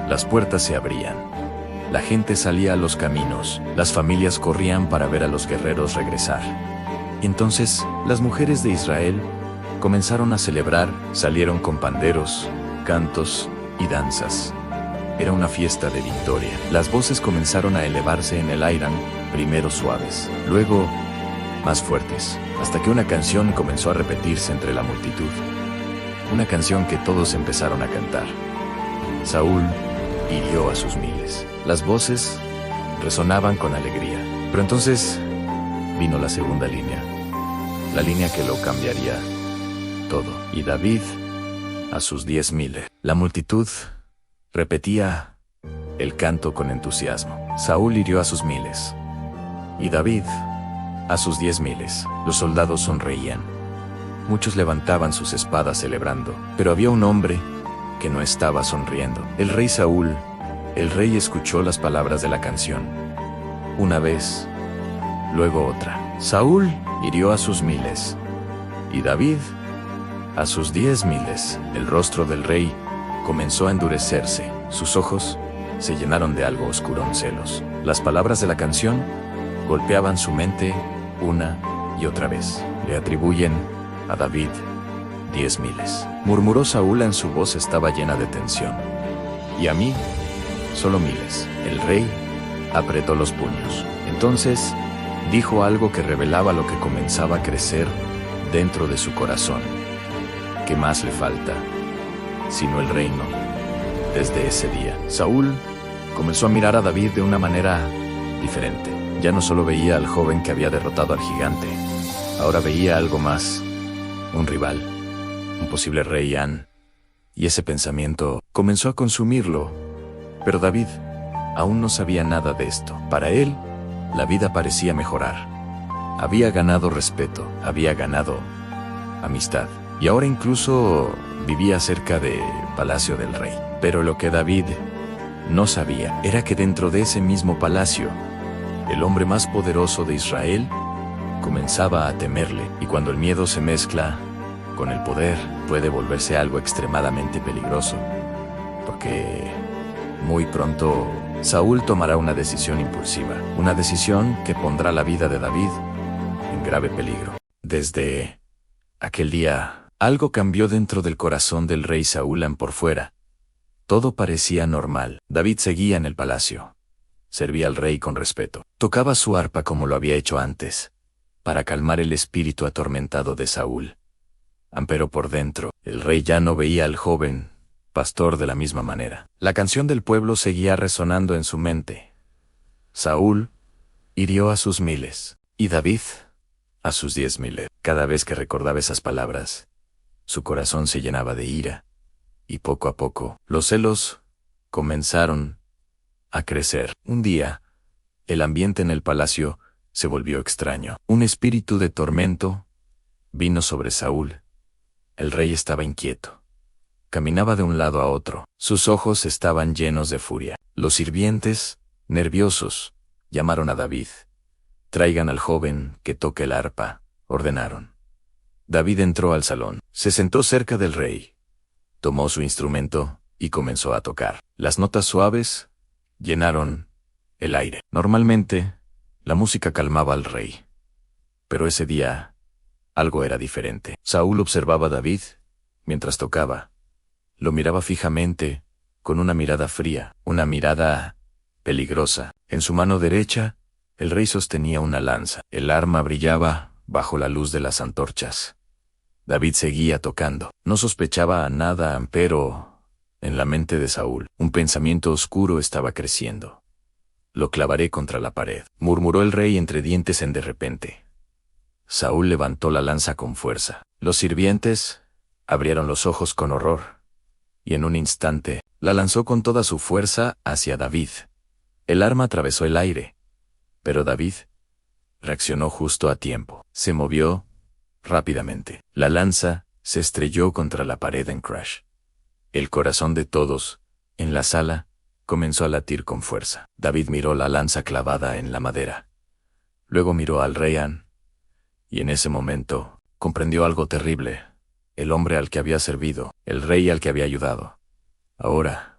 Las puertas se abrían, la gente salía a los caminos, las familias corrían para ver a los guerreros regresar. Entonces, las mujeres de Israel comenzaron a celebrar, salieron con panderos, cantos y danzas. Era una fiesta de victoria. Las voces comenzaron a elevarse en el aire, primero suaves, luego más fuertes, hasta que una canción comenzó a repetirse entre la multitud. Una canción que todos empezaron a cantar. Saúl hirió a sus miles. Las voces resonaban con alegría. Pero entonces vino la segunda línea, la línea que lo cambiaría todo. Y David a sus 10,000. La multitud repetía el canto con entusiasmo. Saúl hirió a sus 1,000 y David a sus 10,000. Los soldados sonreían. Muchos levantaban sus espadas celebrando, pero había un hombre que no estaba sonriendo. El rey Saúl. El rey escuchó las palabras de la canción. Una vez, luego otra. Saúl hirió a sus 1,000 y David a sus 10,000. El rostro del rey comenzó a endurecerse. Sus ojos se llenaron de algo oscuro, celos. Las palabras de la canción golpeaban su mente una y otra vez. Le atribuyen a David 10,000. Murmuró Saúl, en su voz estaba llena de tensión. Y a mí, solo 1,000. El rey apretó los puños. Entonces dijo algo que revelaba lo que comenzaba a crecer dentro de su corazón. ¿Qué más le falta sino el reino? Desde ese día, Saúl comenzó a mirar a David de una manera diferente. Ya no solo veía al joven que había derrotado al gigante, ahora veía algo más, un rival, un posible rey An. Y ese pensamiento comenzó a consumirlo. Pero David aún no sabía nada de esto. Para él, la vida parecía mejorar. Había ganado respeto, había ganado amistad. Y ahora incluso vivía cerca del palacio del rey. Pero lo que David no sabía era que dentro de ese mismo palacio, el hombre más poderoso de Israel comenzaba a temerle. Y cuando el miedo se mezcla con el poder, puede volverse algo extremadamente peligroso. Porque muy pronto Saúl tomará una decisión impulsiva, una decisión que pondrá la vida de David en grave peligro. Desde aquel día, algo cambió dentro del corazón del rey Saúl. Por fuera, todo parecía normal. David seguía en el palacio. Servía al rey con respeto. Tocaba su arpa como lo había hecho antes, para calmar el espíritu atormentado de Saúl. Pero por dentro, el rey ya no veía al joven pastor de la misma manera. La canción del pueblo seguía resonando en su mente. Saúl hirió a sus miles, y David a sus 10,000. Cada vez que recordaba esas palabras, su corazón se llenaba de ira, y poco a poco, los celos comenzaron a crecer. Un día, el ambiente en el palacio se volvió extraño. Un espíritu de tormento vino sobre Saúl. El rey estaba inquieto. Caminaba de un lado a otro. Sus ojos estaban llenos de furia. Los sirvientes, nerviosos, llamaron a David. «Traigan al joven que toque el arpa», ordenaron. David entró al salón. Se sentó cerca del rey. Tomó su instrumento y comenzó a tocar. Las notas suaves llenaron el aire. Normalmente, la música calmaba al rey. Pero ese día, algo era diferente. Saúl observaba a David mientras tocaba. Lo miraba fijamente, con una mirada fría, una mirada peligrosa. En su mano derecha, el rey sostenía una lanza. El arma brillaba bajo la luz de las antorchas. David seguía tocando. No sospechaba nada, pero en la mente de Saúl, un pensamiento oscuro estaba creciendo. «Lo clavaré contra la pared», murmuró el rey entre dientes. De repente, Saúl levantó la lanza con fuerza. Los sirvientes abrieron los ojos con horror, y en un instante, la lanzó con toda su fuerza hacia David. El arma atravesó el aire, pero David reaccionó justo a tiempo. Se movió rápidamente. La lanza se estrelló contra la pared en crash. El corazón de todos, en la sala, comenzó a latir con fuerza. David miró la lanza clavada en la madera. Luego miró al rey An, y en ese momento, comprendió algo terrible. El hombre al que había servido, el rey al que había ayudado, ahora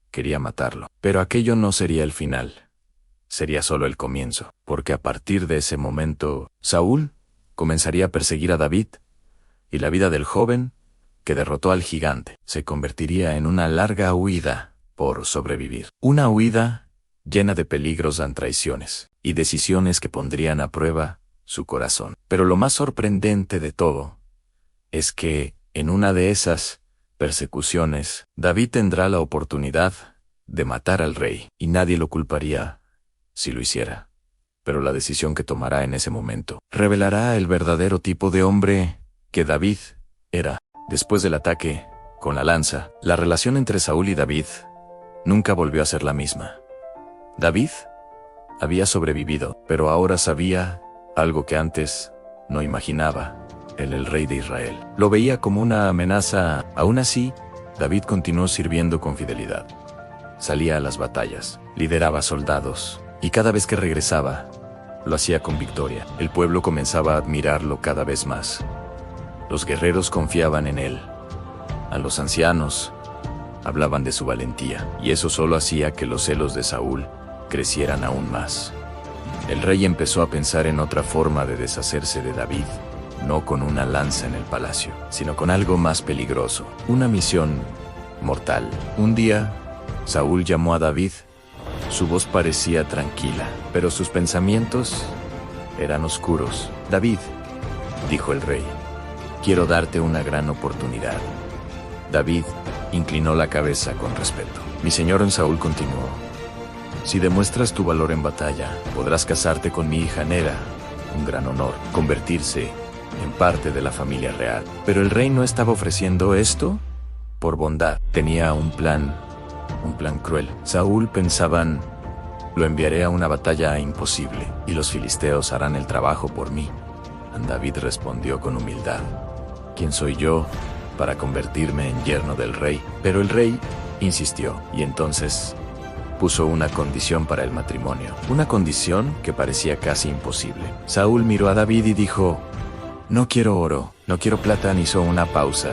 quería matarlo. Pero aquello no sería el final. Sería solo el comienzo, porque a partir de ese momento, Saúl comenzaría a perseguir a David, y la vida del joven que derrotó al gigante se convertiría en una larga huida por sobrevivir. Una huida llena de peligros y traiciones, y decisiones que pondrían a prueba su corazón. Pero lo más sorprendente de todo es que, en una de esas persecuciones, David tendrá la oportunidad de matar al rey, y nadie lo culparía si lo hiciera. Pero la decisión que tomará en ese momento revelará el verdadero tipo de hombre que David era. Después del ataque con la lanza, la relación entre Saúl y David nunca volvió a ser la misma. David había sobrevivido, pero ahora sabía algo que antes no imaginaba. El rey de Israel lo veía como una amenaza. Aún así, David continuó sirviendo con fidelidad. Salía a las batallas, lideraba soldados, y cada vez que regresaba, lo hacía con victoria. El pueblo comenzaba a admirarlo cada vez más. Los guerreros confiaban en él. A los ancianos hablaban de su valentía, y eso solo hacía que los celos de Saúl crecieran aún más. El rey empezó a pensar en otra forma de deshacerse de David, no con una lanza en el palacio, sino con algo más peligroso, una misión mortal. Un día, Saúl llamó a David. Su voz parecía tranquila, pero sus pensamientos eran oscuros. «David», dijo el rey, «quiero darte una gran oportunidad». David inclinó la cabeza con respeto. Mi señor Saúl continuó: si demuestras tu valor en batalla, podrás casarte con mi hija Nera, un gran honor, convertirse en parte de la familia real. Pero el rey no estaba ofreciendo esto por bondad. Tenía un plan cruel. Saúl pensaban: lo enviaré a una batalla imposible, y los filisteos harán el trabajo por mí. David respondió con humildad: ¿quién soy yo para convertirme en yerno del rey? Pero el rey insistió, y entonces puso una condición para el matrimonio, una condición que parecía casi imposible. Saúl miró a David y dijo: no quiero oro, no quiero plata. Hizo una pausa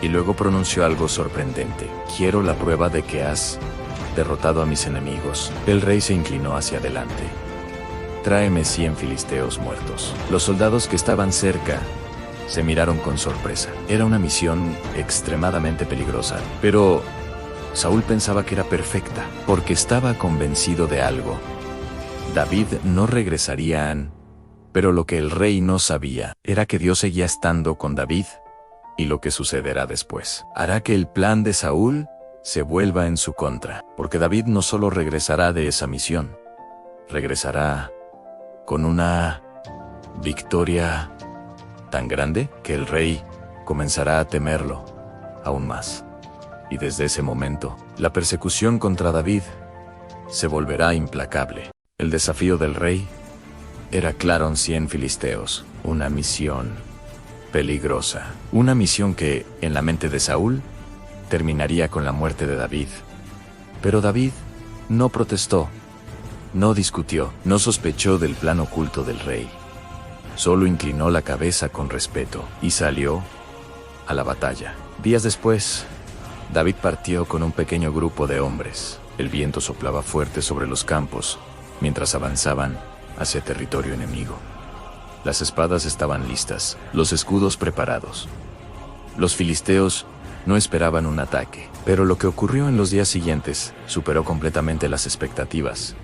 y luego pronunció algo sorprendente: quiero la prueba de que has derrotado a mis enemigos. El rey se inclinó hacia adelante: tráeme 100 filisteos muertos. Los soldados que estaban cerca se miraron con sorpresa. Era una misión extremadamente peligrosa, pero Saúl pensaba que era perfecta, porque estaba convencido de algo: David no regresaría. Pero lo que el rey no sabía era que Dios seguía estando con David, y lo que sucederá después hará que el plan de Saúl se vuelva en su contra, porque David no solo regresará de esa misión, regresará con una victoria tan grande que el rey comenzará a temerlo aún más. Y desde ese momento, la persecución contra David se volverá implacable. El desafío del rey era claro: 100 filisteos, una misión peligrosa, una misión que, en la mente de Saúl, terminaría con la muerte de David. Pero David no protestó, no discutió, no sospechó del plan oculto del rey. Solo inclinó la cabeza con respeto y salió a la batalla. Días después, David partió con un pequeño grupo de hombres. El viento soplaba fuerte sobre los campos mientras avanzaban hacia territorio enemigo. Las espadas estaban listas, los escudos preparados. Los filisteos no esperaban un ataque, pero lo que ocurrió en los días siguientes superó completamente las expectativas.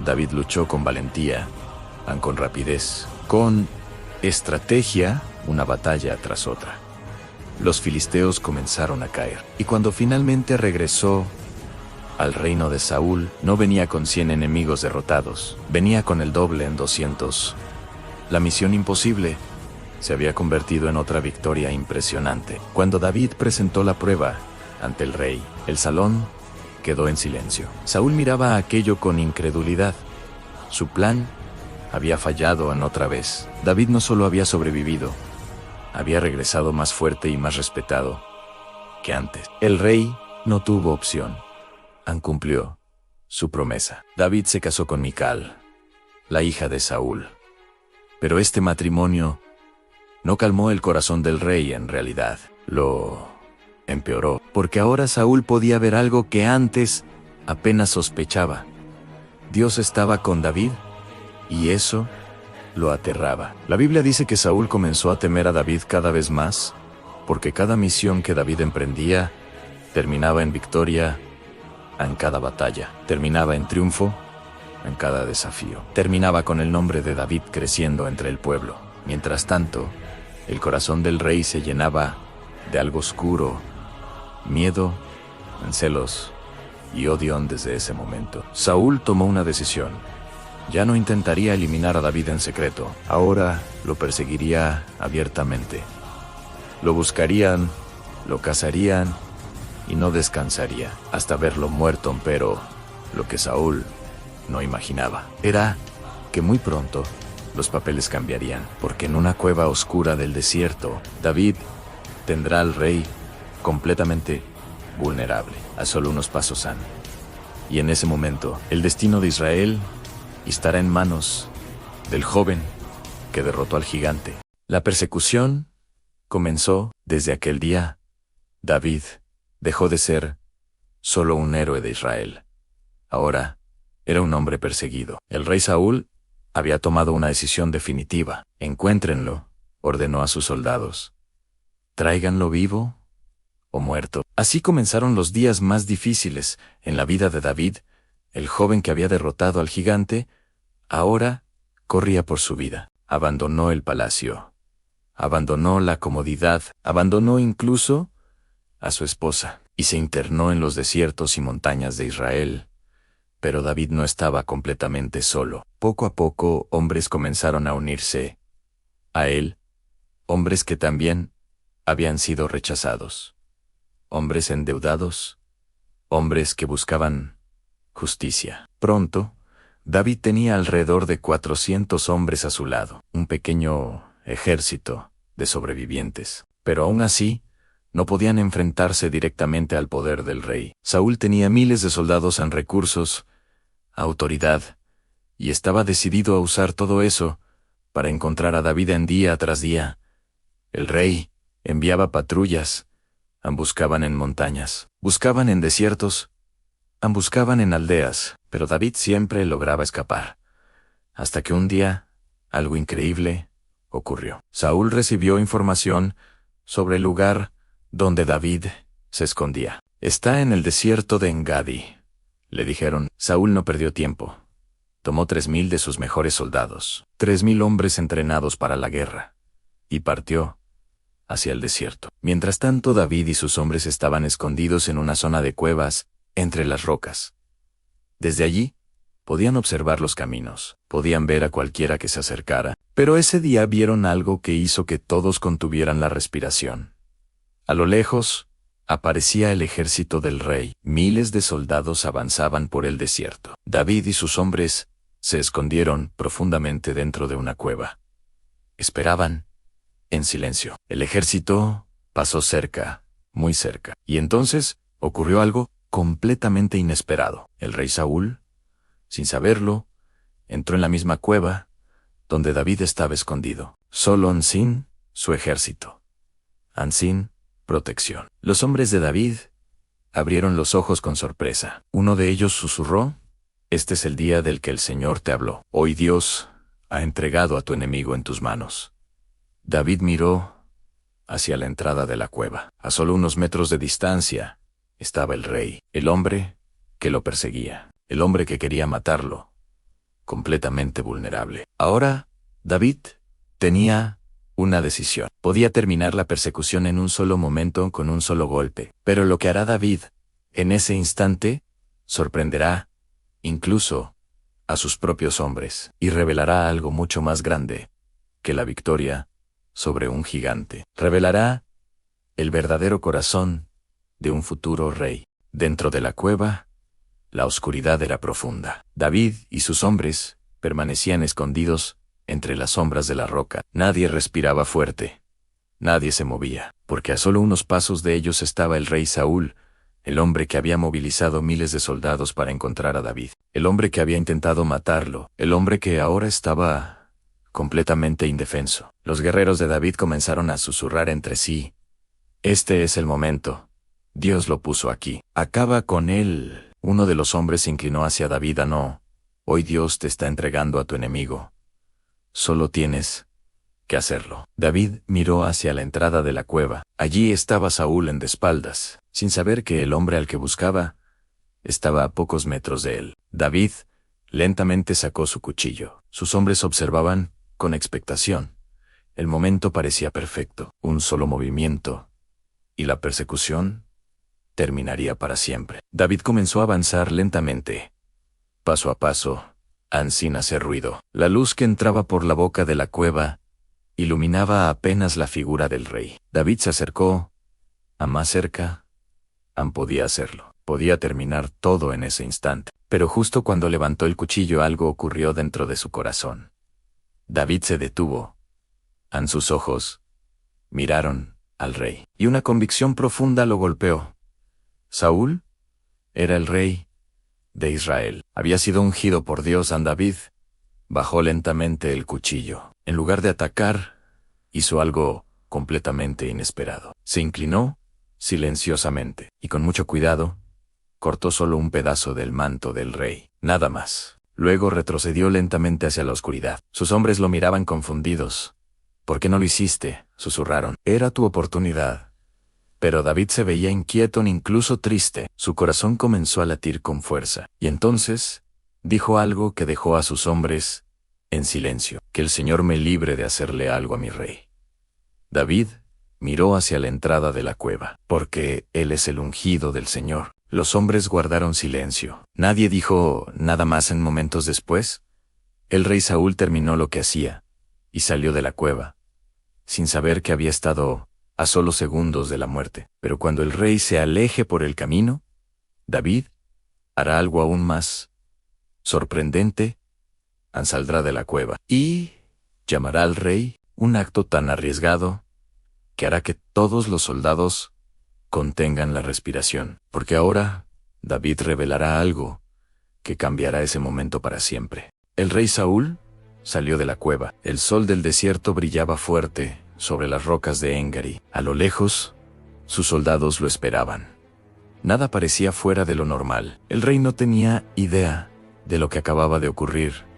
David luchó con valentía, con rapidez, con estrategia, una batalla tras otra. Los filisteos comenzaron a caer, y cuando finalmente regresó al reino de Saúl, no venía con 100 enemigos derrotados, venía con el doble, en 200. La misión imposible se había convertido en otra victoria impresionante. Cuando David presentó la prueba ante el rey, el salón quedó en silencio. Saúl miraba aquello con incredulidad. Su plan había fallado otra vez. David no solo había sobrevivido, había regresado más fuerte y más respetado que antes. El rey no tuvo opción. Cumplió su promesa. David se casó con Mical, la hija de Saúl. Pero este matrimonio no calmó el corazón del rey, en realidad lo empeoró, porque ahora Saúl podía ver algo que antes apenas sospechaba. Dios estaba con David, y eso lo aterraba. La Biblia dice que Saúl comenzó a temer a David cada vez más, porque cada misión que David emprendía terminaba en victoria en cada batalla, terminaba en triunfo en cada desafío, terminaba con el nombre de David creciendo entre el pueblo. Mientras tanto, el corazón del rey se llenaba de algo oscuro: miedo, celos y odio. Desde ese momento, Saúl tomó una decisión. Ya no intentaría eliminar a David en secreto, ahora lo perseguiría abiertamente. Lo buscarían, lo cazarían y no descansaría hasta verlo muerto. Pero lo que Saúl no imaginaba era que muy pronto los papeles cambiarían, porque en una cueva oscura del desierto, David tendrá al rey completamente vulnerable, a solo unos pasos. Y en ese momento, el destino de Israel estará en manos del joven que derrotó al gigante. La persecución comenzó. Desde aquel día, David dejó de ser solo un héroe de Israel. Ahora era un hombre perseguido. El rey Saúl había tomado una decisión definitiva. Encuéntrenlo, ordenó a sus soldados. Tráiganlo vivo o muerto. Así comenzaron los días más difíciles en la vida de David. El joven que había derrotado al gigante ahora corría por su vida. Abandonó el palacio, abandonó la comodidad, abandonó incluso a su esposa, y se internó en los desiertos y montañas de Israel. Pero David no estaba completamente solo. Poco a poco, hombres comenzaron a unirse a él, hombres que también habían sido rechazados, hombres endeudados, hombres que buscaban justicia. Pronto, David tenía alrededor de 400 hombres a su lado, un pequeño ejército de sobrevivientes. Pero aún así, no podían enfrentarse directamente al poder del rey. Saúl tenía miles de soldados en recursos, autoridad, y estaba decidido a usar todo eso para encontrar a David en día tras día. El rey enviaba patrullas, buscaban en montañas, buscaban en desiertos, buscaban en aldeas, pero David siempre lograba escapar. Hasta que un día, algo increíble ocurrió. Saúl recibió información sobre el lugar donde David se escondía. Está en el desierto de Engadi, le dijeron. Saúl no perdió tiempo. Tomó 3,000 de sus mejores soldados, 3,000 hombres entrenados para la guerra, y partió hacia el desierto. Mientras tanto, David y sus hombres estaban escondidos en una zona de cuevas, entre las rocas. Desde allí, podían observar los caminos, podían ver a cualquiera que se acercara, pero ese día vieron algo que hizo que todos contuvieran la respiración. A lo lejos, aparecía el ejército del rey. Miles de soldados avanzaban por el desierto. David y sus hombres se escondieron profundamente dentro de una cueva. Esperaban, en silencio. El ejército pasó cerca, muy cerca. Y entonces ocurrió algo completamente inesperado. El rey Saúl, sin saberlo, entró en la misma cueva donde David estaba escondido. Solo Ansin, su ejército. Ansin, protección. Los hombres de David abrieron los ojos con sorpresa. Uno de ellos susurró: «Este es el día del que el Señor te habló. Hoy Dios ha entregado a tu enemigo en tus manos». David miró hacia la entrada de la cueva. A solo unos metros de distancia estaba el rey, el hombre que lo perseguía, el hombre que quería matarlo, completamente vulnerable. Ahora, David tenía una decisión. Podía terminar la persecución en un solo momento con un solo golpe. Pero lo que hará David en ese instante sorprenderá incluso a sus propios hombres y revelará algo mucho más grande que la victoria sobre un gigante. Revelará el verdadero corazón de un futuro rey. Dentro de la cueva, la oscuridad era profunda. David y sus hombres permanecían escondidos entre las sombras de la roca. Nadie respiraba fuerte. Nadie se movía, porque a solo unos pasos de ellos estaba el rey Saúl, el hombre que había movilizado miles de soldados para encontrar a David, el hombre que había intentado matarlo, el hombre que ahora estaba completamente indefenso. Los guerreros de David comenzaron a susurrar entre sí: «Este es el momento. Dios lo puso aquí. Acaba con él». Uno de los hombres se inclinó hacia David: «No. Hoy Dios te está entregando a tu enemigo. Solo tienes que hacerlo». David miró hacia la entrada de la cueva. Allí estaba Saúl de espaldas, sin saber que el hombre al que buscaba estaba a pocos metros de él. David lentamente sacó su cuchillo. Sus hombres observaban con expectación. El momento parecía perfecto. Un solo movimiento, y la persecución terminaría para siempre. David comenzó a avanzar lentamente, paso a paso, sin hacer ruido. La luz que entraba por la boca de la cueva iluminaba apenas la figura del rey. David se acercó a más cerca. Podía hacerlo. Podía terminar todo en ese instante. Pero justo cuando levantó el cuchillo, algo ocurrió dentro de su corazón. David se detuvo. Sus ojos miraron al rey, y una convicción profunda lo golpeó. Saúl era el rey de Israel. Había sido ungido por Dios. David bajó lentamente el cuchillo. En lugar de atacar, hizo algo completamente inesperado. Se inclinó silenciosamente, y con mucho cuidado, cortó solo un pedazo del manto del rey. Nada más. Luego retrocedió lentamente hacia la oscuridad. Sus hombres lo miraban confundidos. «¿Por qué no lo hiciste?», susurraron. «Era tu oportunidad». Pero David se veía inquieto, incluso triste. Su corazón comenzó a latir con fuerza. Y entonces dijo algo que dejó a sus hombres en silencio: «Que el Señor me libre de hacerle algo a mi rey». David miró hacia la entrada de la cueva, porque él es el ungido del Señor. Los hombres guardaron silencio. Nadie dijo nada más. En momentos después, el rey Saúl terminó lo que hacía y salió de la cueva, sin saber que había estado a solo segundos de la muerte. Pero cuando el rey se aleje por el camino, David hará algo aún más sorprendente. Saldrá de la cueva y llamará al rey, un acto tan arriesgado que hará que todos los soldados contengan la respiración, porque ahora David revelará algo que cambiará ese momento para siempre. El rey Saúl salió de la cueva. El sol del desierto brillaba fuerte sobre las rocas de Engari. A lo lejos, sus soldados lo esperaban. Nada parecía fuera de lo normal. El rey no tenía idea de lo que acababa de ocurrir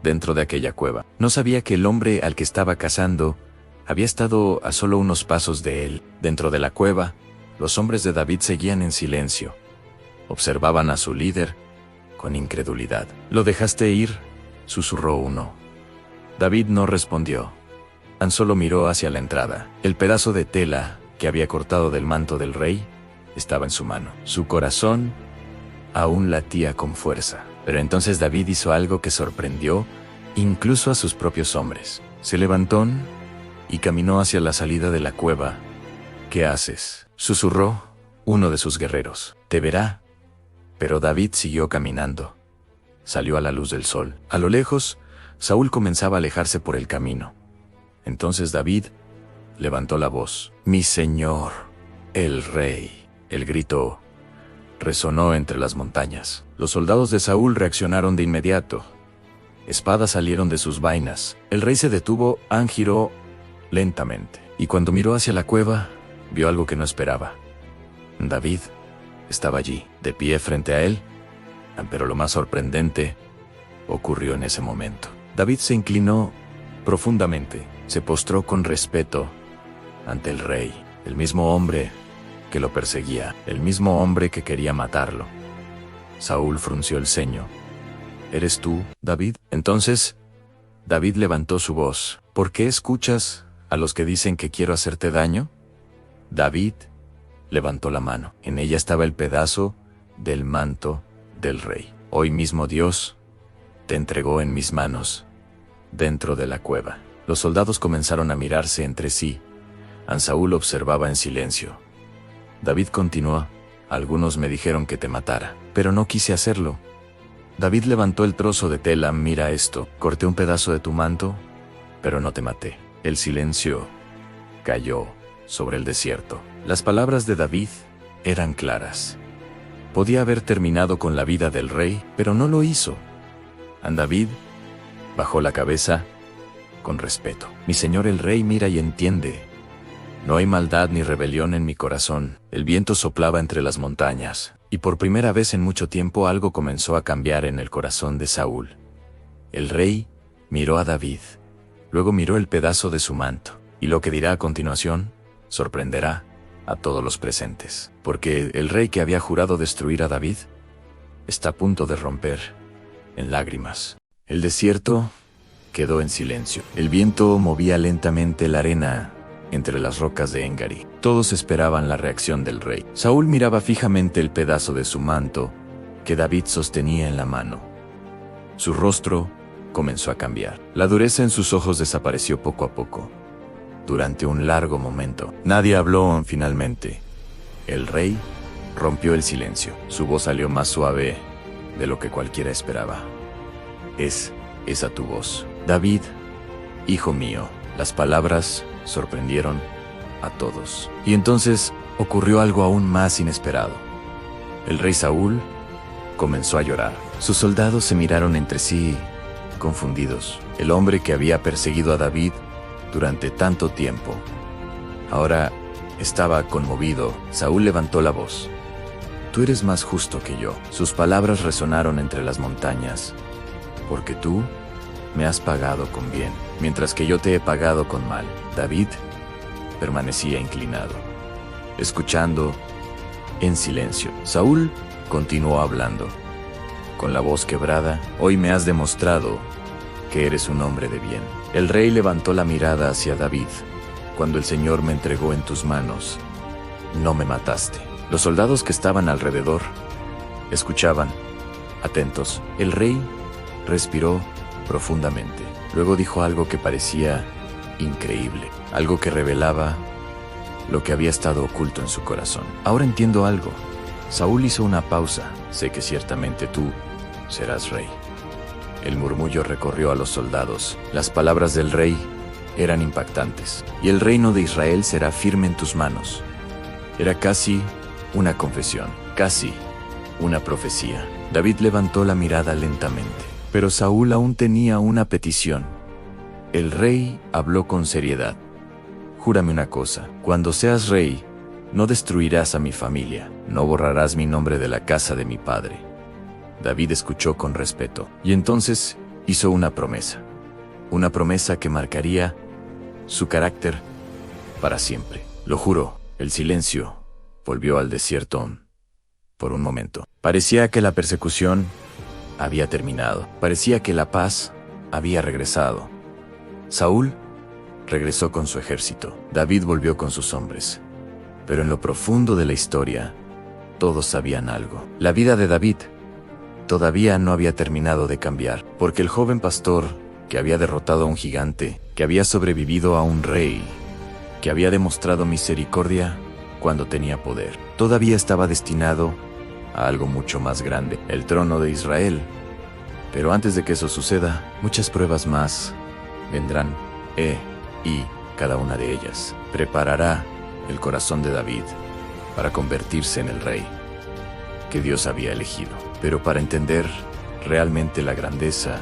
dentro de aquella cueva. No sabía que el hombre al que estaba cazando había estado a solo unos pasos de él. Dentro de la cueva, los hombres de David seguían en silencio. Observaban a su líder con incredulidad. «¿Lo dejaste ir?», susurró uno. David no respondió. Tan solo miró hacia la entrada. El pedazo de tela que había cortado del manto del rey estaba en su mano. Su corazón aún latía con fuerza. Pero entonces David hizo algo que sorprendió incluso a sus propios hombres. Se levantó y caminó hacia la salida de la cueva. «¿Qué haces?», susurró uno de sus guerreros. «Te verá». Pero David siguió caminando. Salió a la luz del sol. A lo lejos, Saúl comenzaba a alejarse por el camino. Entonces David levantó la voz. «Mi señor, el rey». El grito resonó entre las montañas. Los soldados de Saúl reaccionaron de inmediato. Espadas salieron de sus vainas. El rey se detuvo, giró lentamente. Y cuando miró hacia la cueva, vio algo que no esperaba. David estaba allí, de pie frente a él. Pero lo más sorprendente ocurrió en ese momento. David se inclinó profundamente. Se postró con respeto ante el rey, el mismo hombre que lo perseguía, el mismo hombre que quería matarlo. Saúl frunció el ceño. «¿Eres tú, David?». Entonces, David levantó su voz. «¿Por qué escuchas a los que dicen que quiero hacerte daño?». David levantó la mano. En ella estaba el pedazo del manto del rey. «Hoy mismo Dios te entregó en mis manos, dentro de la cueva». Los soldados comenzaron a mirarse entre sí. Saúl observaba en silencio. David continuó. «Algunos me dijeron que te matara, pero no quise hacerlo». David levantó el trozo de tela. «Mira esto. Corté un pedazo de tu manto, pero no te maté». El silencio cayó sobre el desierto. Las palabras de David eran claras. Podía haber terminado con la vida del rey, pero no lo hizo. David bajó la cabeza con respeto. «Mi señor el rey mira y entiende. No hay maldad ni rebelión en mi corazón». El viento soplaba entre las montañas, y por primera vez en mucho tiempo algo comenzó a cambiar en el corazón de Saúl. El rey miró a David, luego miró el pedazo de su manto, y lo que dirá a continuación sorprenderá a todos los presentes, porque el rey que había jurado destruir a David está a punto de romper en lágrimas. El desierto quedó en silencio. El viento movía lentamente la arena entre las rocas de Engari. Todos esperaban la reacción del rey. Saúl miraba fijamente el pedazo de su manto que David sostenía en la mano. Su rostro comenzó a cambiar. La dureza en sus ojos desapareció poco a poco. Durante un largo momento, nadie habló. Finalmente, el rey rompió el silencio. Su voz salió más suave de lo que cualquiera esperaba. «Es esa tu voz, David, hijo mío». Las palabras sorprendieron a todos. Y entonces ocurrió algo aún más inesperado. El rey Saúl comenzó a llorar. Sus soldados se miraron entre sí, confundidos. El hombre que había perseguido a David durante tanto tiempo ahora estaba conmovido. Saúl levantó la voz. «Tú eres más justo que yo». Sus palabras resonaron entre las montañas. «Porque tú me has pagado con bien, mientras que yo te he pagado con mal». David permanecía inclinado, escuchando en silencio. Saúl continuó hablando, con la voz quebrada. «Hoy me has demostrado que eres un hombre de bien». El rey levantó la mirada hacia David cuando el Señor me entregó en tus manos, no me mataste. Los soldados que estaban alrededor escuchaban, atentos. El rey respiró profundamente. Luego dijo algo que parecía increíble, algo que revelaba lo que había estado oculto en su corazón. Ahora entiendo algo. Saúl hizo una pausa. Sé que ciertamente tú serás rey. El murmullo recorrió a los soldados. Las palabras del rey eran impactantes. Y el reino de Israel será firme en tus manos. Era casi una confesión, casi una profecía. David levantó la mirada lentamente. Pero Saúl aún tenía una petición. El rey habló con seriedad. Júrame una cosa, cuando seas rey, no destruirás a mi familia, no borrarás mi nombre de la casa de mi padre. David escuchó con respeto, y entonces hizo una promesa que marcaría su carácter para siempre. Lo juro. El silencio volvió al desierto por un momento. Parecía que la persecución había terminado. Parecía que la paz había regresado. Saúl regresó con su ejército. David volvió con sus hombres. Pero en lo profundo de la historia, todos sabían algo. La vida de David todavía no había terminado de cambiar, porque el joven pastor que había derrotado a un gigante, que había sobrevivido a un rey, que había demostrado misericordia cuando tenía poder, todavía estaba destinado a algo mucho más grande, el trono de Israel. Pero antes de que eso suceda, muchas pruebas más vendrán, y cada una de ellas preparará el corazón de David para convertirse en el rey que Dios había elegido. Pero para entender realmente la grandeza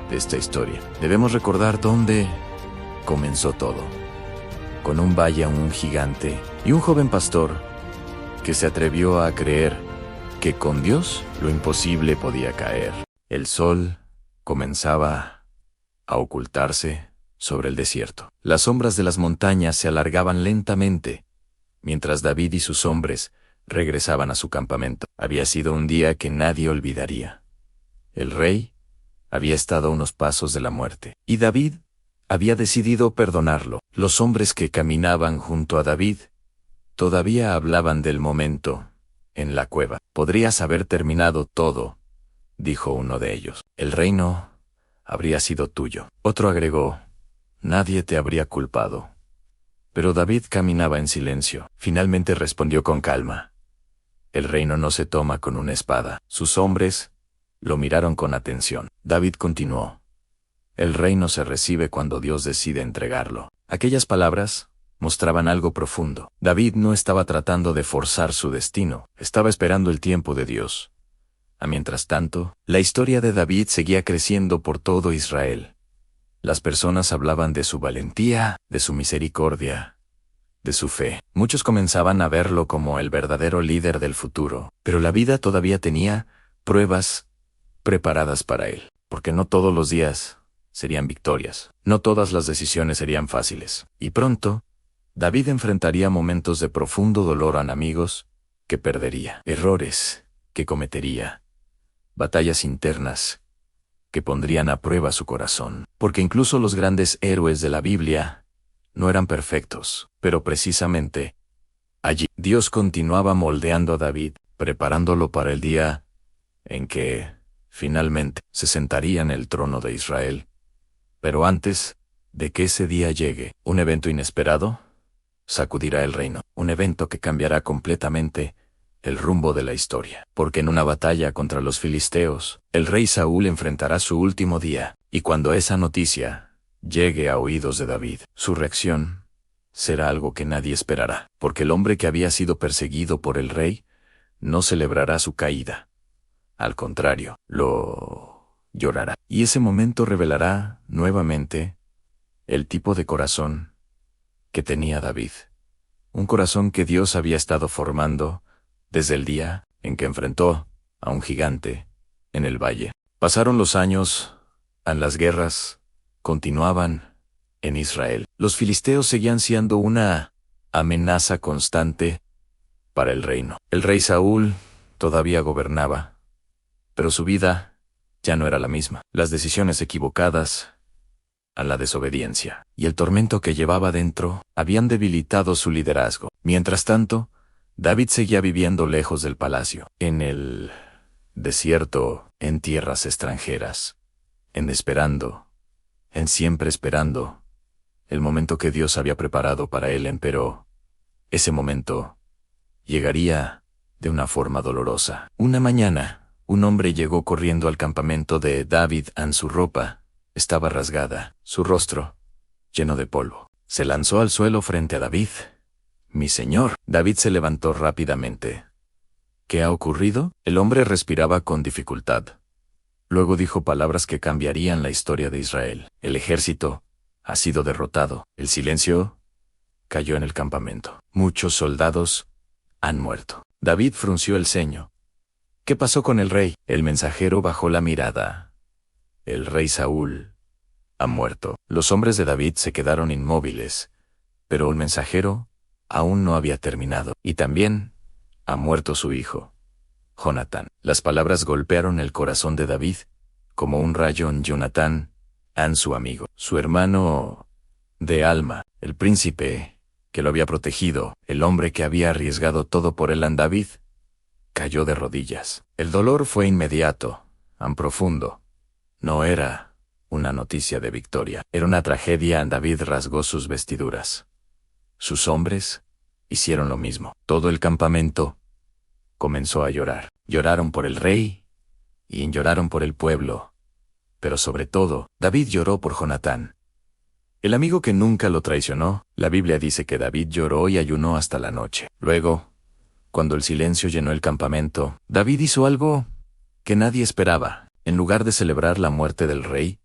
de esta historia, debemos recordar dónde comenzó todo. Con un valle, un gigante y un joven pastor que se atrevió a creer que con Dios lo imposible podía caer. El sol comenzaba a ocultarse sobre el desierto. Las sombras de las montañas se alargaban lentamente, mientras David y sus hombres regresaban a su campamento. Había sido un día que nadie olvidaría. El rey había estado a unos pasos de la muerte, y David había decidido perdonarlo. Los hombres que caminaban junto a David todavía hablaban del momento en la cueva. Podrías haber terminado todo, dijo uno de ellos. El reino habría sido tuyo. Otro agregó, nadie te habría culpado. Pero David caminaba en silencio. Finalmente respondió con calma. El reino no se toma con una espada. Sus hombres lo miraron con atención. David continuó. El reino se recibe cuando Dios decide entregarlo. Aquellas palabras mostraban algo profundo. David no estaba tratando de forzar su destino, estaba esperando el tiempo de Dios. Mientras tanto, la historia de David seguía creciendo por todo Israel. Las personas hablaban de su valentía, de su misericordia, de su fe. Muchos comenzaban a verlo como el verdadero líder del futuro, pero la vida todavía tenía pruebas preparadas para él, porque no todos los días serían victorias, no todas las decisiones serían fáciles. Y pronto, David enfrentaría momentos de profundo dolor a enemigos que perdería, errores que cometería, batallas internas que pondrían a prueba su corazón, porque incluso los grandes héroes de la Biblia no eran perfectos, pero precisamente allí Dios continuaba moldeando a David, preparándolo para el día en que finalmente se sentaría en el trono de Israel. Pero antes de que ese día llegue, un evento inesperado sacudirá el reino, un evento que cambiará completamente el rumbo de la historia, porque en una batalla contra los filisteos, el rey Saúl enfrentará su último día, y cuando esa noticia llegue a oídos de David, su reacción será algo que nadie esperará, porque el hombre que había sido perseguido por el rey no celebrará su caída. Al contrario, lo llorará. Y ese momento revelará nuevamente el tipo de corazón que tenía David. Un corazón que Dios había estado formando desde el día en que enfrentó a un gigante en el valle. Pasaron los años, las guerras continuaban en Israel. Los filisteos seguían siendo una amenaza constante para el reino. El rey Saúl todavía gobernaba, pero su vida ya no era la misma. Las decisiones equivocadas a la desobediencia, y el tormento que llevaba dentro habían debilitado su liderazgo. Mientras tanto, David seguía viviendo lejos del palacio, en el desierto, en tierras extranjeras, en siempre esperando, el momento que Dios había preparado para él. Pero ese momento llegaría de una forma dolorosa. Una mañana, un hombre llegó corriendo al campamento de David. Su ropa estaba rasgada, su rostro lleno de polvo. Se lanzó al suelo frente a David. «Mi señor». David se levantó rápidamente. «¿Qué ha ocurrido?». El hombre respiraba con dificultad. Luego dijo palabras que cambiarían la historia de Israel. «El ejército ha sido derrotado». El silencio cayó en el campamento. «Muchos soldados han muerto». David frunció el ceño. «¿Qué pasó con el rey?». El mensajero bajó la mirada. «El rey Saúl ha muerto». Los hombres de David se quedaron inmóviles, pero el mensajero aún no había terminado. «Y también ha muerto su hijo, Jonatán». Las palabras golpearon el corazón de David, como un rayo en Jonatán, su amigo, su hermano de alma, el príncipe que lo había protegido, el hombre que había arriesgado todo por él. David cayó de rodillas. El dolor fue inmediato, profundo. No era una noticia de victoria, era una tragedia. David rasgó sus vestiduras. Sus hombres hicieron lo mismo. Todo el campamento comenzó a llorar. Lloraron por el rey y lloraron por el pueblo. Pero sobre todo, David lloró por Jonatán, el amigo que nunca lo traicionó. La Biblia dice que David lloró y ayunó hasta la noche. Luego, cuando el silencio llenó el campamento, David hizo algo que nadie esperaba. En lugar de celebrar la muerte del rey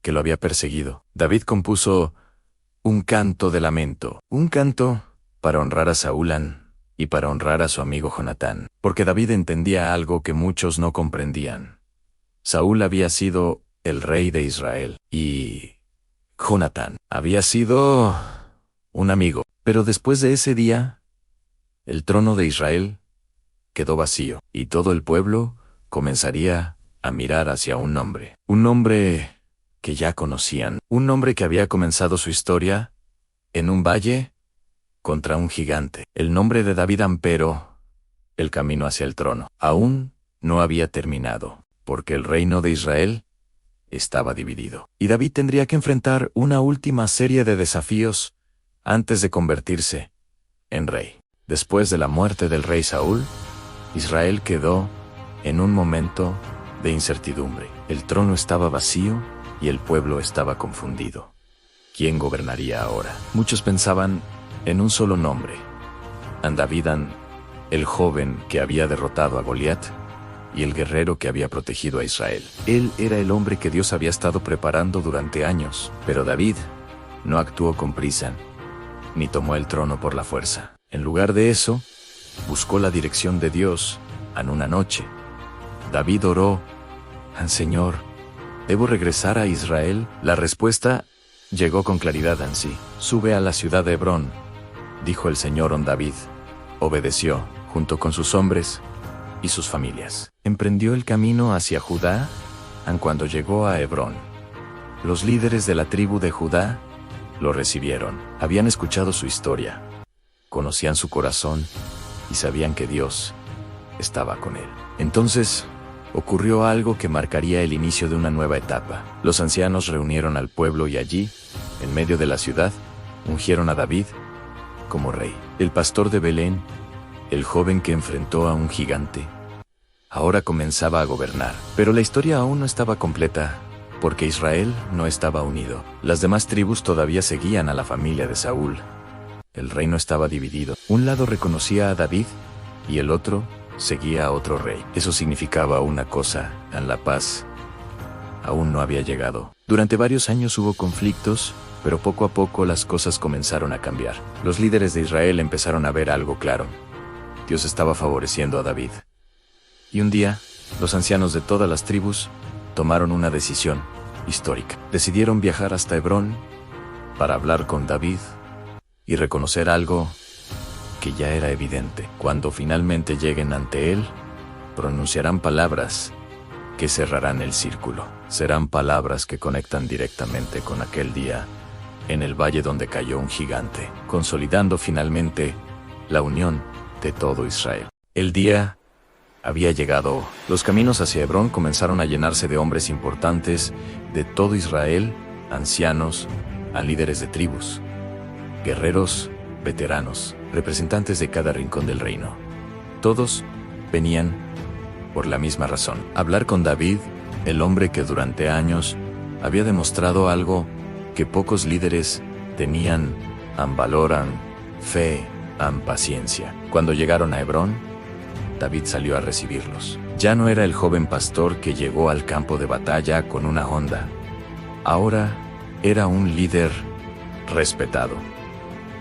que lo había perseguido, David compuso un canto de lamento, un canto para honrar a Saúl y para honrar a su amigo Jonatán, porque David entendía algo que muchos no comprendían. Saúl había sido el rey de Israel y Jonatán había sido un amigo. Pero después de ese día, el trono de Israel quedó vacío y todo el pueblo comenzaría a mirar hacia un hombre que ya conocían, un hombre que había comenzado su historia en un valle contra un gigante. El nombre de David. Pero el camino hacia el trono aún no había terminado, porque el reino de Israel estaba dividido, y David tendría que enfrentar una última serie de desafíos antes de convertirse en rey. Después de la muerte del rey Saúl, Israel quedó en un momento de incertidumbre. El trono estaba vacío y el pueblo estaba confundido. ¿Quién gobernaría ahora? Muchos pensaban en un solo nombre: David, el joven que había derrotado a Goliat y el guerrero que había protegido a Israel. Él era el hombre que Dios había estado preparando durante años. Pero David no actuó con prisa, ni tomó el trono por la fuerza. En lugar de eso, buscó la dirección de Dios. En una noche, David oró: «Señor, ¿debo regresar a Israel?». La respuesta llegó con claridad: «Sí, sube a la ciudad de Hebrón», dijo el Señor. David obedeció, junto con sus hombres y sus familias. Emprendió el camino hacia Judá. Cuando llegó a Hebrón, los líderes de la tribu de Judá lo recibieron. Habían escuchado su historia, conocían su corazón y sabían que Dios estaba con él. Entonces, ocurrió algo que marcaría el inicio de una nueva etapa. Los ancianos reunieron al pueblo y allí, en medio de la ciudad, ungieron a David como rey. El pastor de Belén, el joven que enfrentó a un gigante, ahora comenzaba a gobernar. Pero la historia aún no estaba completa, porque Israel no estaba unido. Las demás tribus todavía seguían a la familia de Saúl. El reino estaba dividido. Un lado reconocía a David y el otro seguía a otro rey. Eso significaba una cosa: la paz aún no había llegado. Durante varios años hubo conflictos, pero poco a poco las cosas comenzaron a cambiar. Los líderes de Israel empezaron a ver algo claro: Dios estaba favoreciendo a David. Y un día, los ancianos de todas las tribus tomaron una decisión histórica. Decidieron viajar hasta Hebrón para hablar con David y reconocer algo que ya era evidente. Cuando finalmente lleguen ante él, pronunciarán palabras que cerrarán el círculo. Serán palabras que conectan directamente con aquel día en el valle donde cayó un gigante, consolidando finalmente la unión de todo Israel. El día había llegado. Los caminos hacia Hebrón comenzaron a llenarse de hombres importantes de todo Israel, ancianos, a líderes de tribus, guerreros, veteranos, representantes de cada rincón del reino. Todos venían por la misma razón: hablar con David, el hombre que durante años había demostrado algo que pocos líderes tenían: valoran, fe, paciencia. Cuando llegaron a Hebrón, David salió a recibirlos. Ya no era el joven pastor que llegó al campo de batalla con una honda. Ahora era un líder respetado,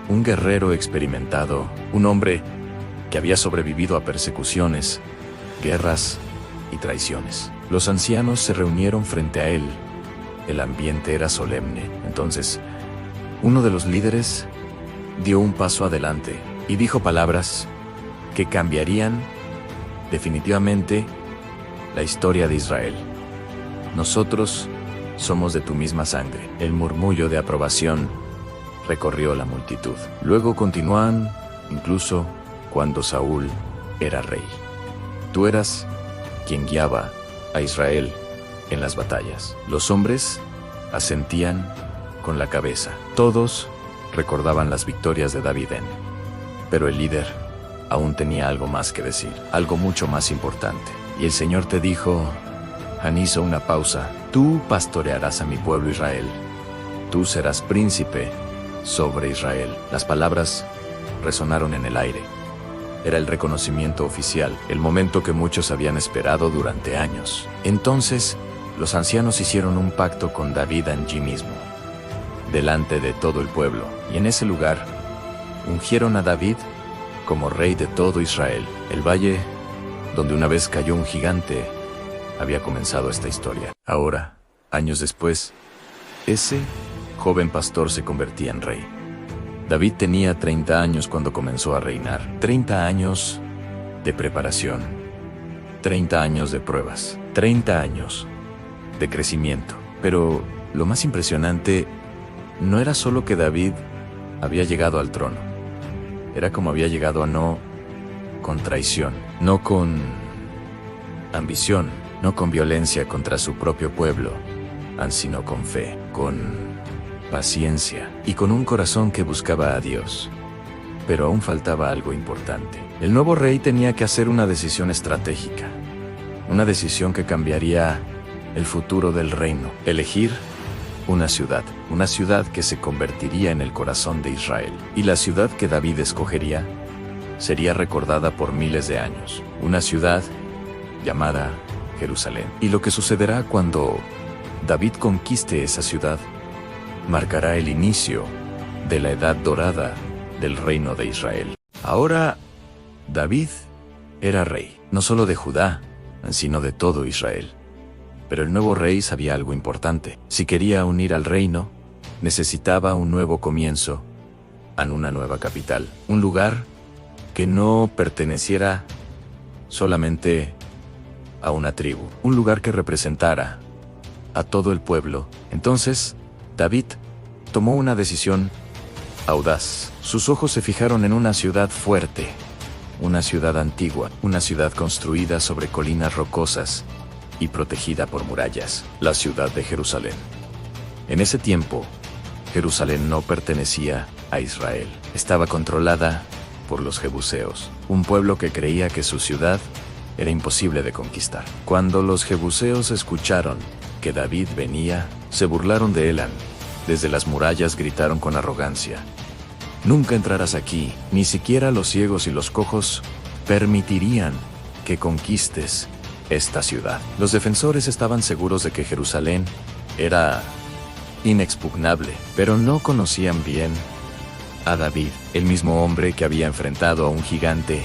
un guerrero experimentado, un hombre que había sobrevivido a persecuciones, guerras y traiciones. Los ancianos se reunieron frente a él. El ambiente era solemne. Entonces, uno de los líderes dio un paso adelante y dijo palabras que cambiarían definitivamente la historia de Israel. Nosotros somos de tu misma sangre. El murmullo de aprobación recorrió la multitud. Luego continúan, incluso cuando Saúl era rey. Tú eras quien guiaba a Israel en las batallas. Los hombres asentían con la cabeza. Todos recordaban las victorias de David. Pero el líder aún tenía algo más que decir, algo mucho más importante. Y el Señor te dijo: hizo una pausa. Tú pastorearás a mi pueblo Israel. Tú serás príncipe sobre Israel. Las palabras resonaron en el aire. Era el reconocimiento oficial, el momento que muchos habían esperado durante años. Entonces, los ancianos hicieron un pacto con David allí mismo, delante de todo el pueblo, y en ese lugar ungieron a David como rey de todo Israel. El valle donde una vez cayó un gigante había comenzado esta historia. Ahora, años después, ese joven pastor se convertía en rey. David tenía 30 años cuando comenzó a reinar. 30 años de preparación, 30 años de pruebas, 30 años de crecimiento. Pero lo más impresionante no era solo que David había llegado al trono. Era como había llegado no con traición, no con ambición, no con violencia contra su propio pueblo, sino con fe, con paciencia y con un corazón que buscaba a Dios. Pero aún faltaba algo importante. El nuevo rey tenía que hacer una decisión estratégica, una decisión que cambiaría el futuro del reino. Elegir una ciudad que se convertiría en el corazón de Israel. Y la ciudad que David escogería sería recordada por miles de años. Una ciudad llamada Jerusalén. Y lo que sucederá cuando David conquiste esa ciudad marcará el inicio de la edad dorada del reino de Israel. Ahora, David era rey, no solo de Judá, sino de todo Israel. Pero el nuevo rey sabía algo importante. Si quería unir al reino, necesitaba un nuevo comienzo, en una nueva capital. Un lugar que no perteneciera solamente a una tribu. Un lugar que representara a todo el pueblo. Entonces, David tomó una decisión audaz. Sus ojos se fijaron en una ciudad fuerte, una ciudad antigua, una ciudad construida sobre colinas rocosas y protegida por murallas, la ciudad de Jerusalén. En ese tiempo, Jerusalén no pertenecía a Israel. Estaba controlada por los jebuseos, un pueblo que creía que su ciudad era imposible de conquistar. Cuando los jebuseos escucharon que David venía, se burlaron de él. Desde las murallas gritaron con arrogancia: nunca entrarás aquí, ni siquiera los ciegos y los cojos permitirían que conquistes esta ciudad. Los defensores estaban seguros de que Jerusalén era inexpugnable, pero no conocían bien a David. El mismo hombre que había enfrentado a un gigante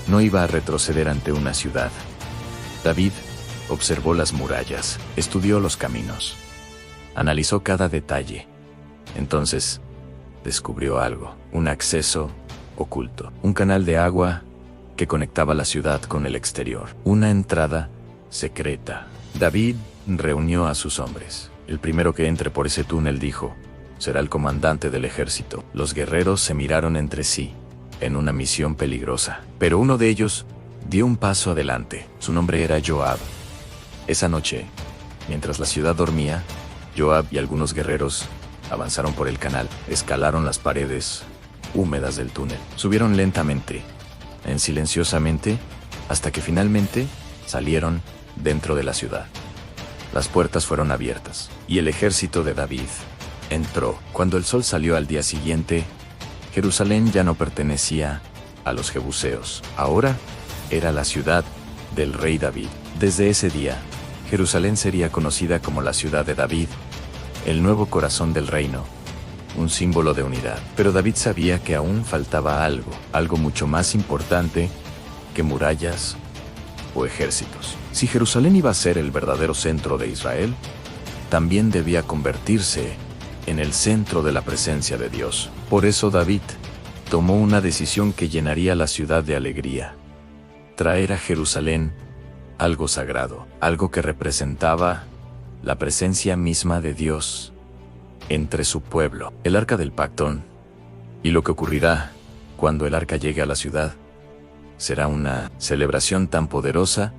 no iba a retroceder ante una ciudad. David observó las murallas, estudió los caminos, analizó cada detalle. Entonces, descubrió algo: un acceso oculto, un canal de agua que conectaba la ciudad con el exterior, una entrada secreta. David reunió a sus hombres. El primero que entre por ese túnel, dijo, será el comandante del ejército. Los guerreros se miraron entre sí, en una misión peligrosa. Pero uno de ellos dio un paso adelante. Su nombre era Joab. Esa noche, mientras la ciudad dormía, Joab y algunos guerreros avanzaron por el canal, escalaron las paredes húmedas del túnel, subieron lentamente, silenciosamente, hasta que finalmente salieron dentro de la ciudad. Las puertas fueron abiertas, y el ejército de David entró. Cuando el sol salió al día siguiente, Jerusalén ya no pertenecía a los jebuseos. Ahora era la ciudad del rey David. Desde ese día, Jerusalén sería conocida como la ciudad de David, el nuevo corazón del reino, un símbolo de unidad. Pero David sabía que aún faltaba algo mucho más importante que murallas o ejércitos. Si Jerusalén iba a ser el verdadero centro de Israel, también debía convertirse en el centro de la presencia de Dios. Por eso David tomó una decisión que llenaría la ciudad de alegría: traer a Jerusalén algo sagrado, algo que representaba la presencia misma de Dios entre su pueblo, el Arca del Pacto. Y lo que ocurrirá cuando el arca llegue a la ciudad será una celebración tan poderosa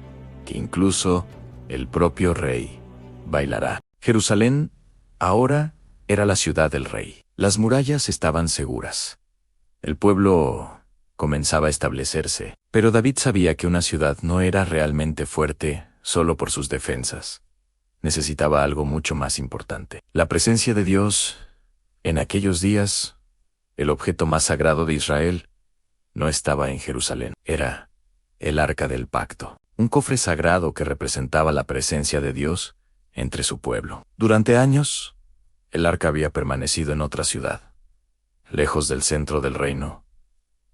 que incluso el propio rey bailará. Jerusalén ahora era la ciudad del rey. Las murallas estaban seguras. El pueblo comenzaba a establecerse, pero David sabía que una ciudad no era realmente fuerte solo por sus defensas. Necesitaba algo mucho más importante: la presencia de Dios. En aquellos días, el objeto más sagrado de Israel no estaba en Jerusalén. Era el Arca del Pacto, un cofre sagrado que representaba la presencia de Dios entre su pueblo. Durante años, el arca había permanecido en otra ciudad, lejos del centro del reino.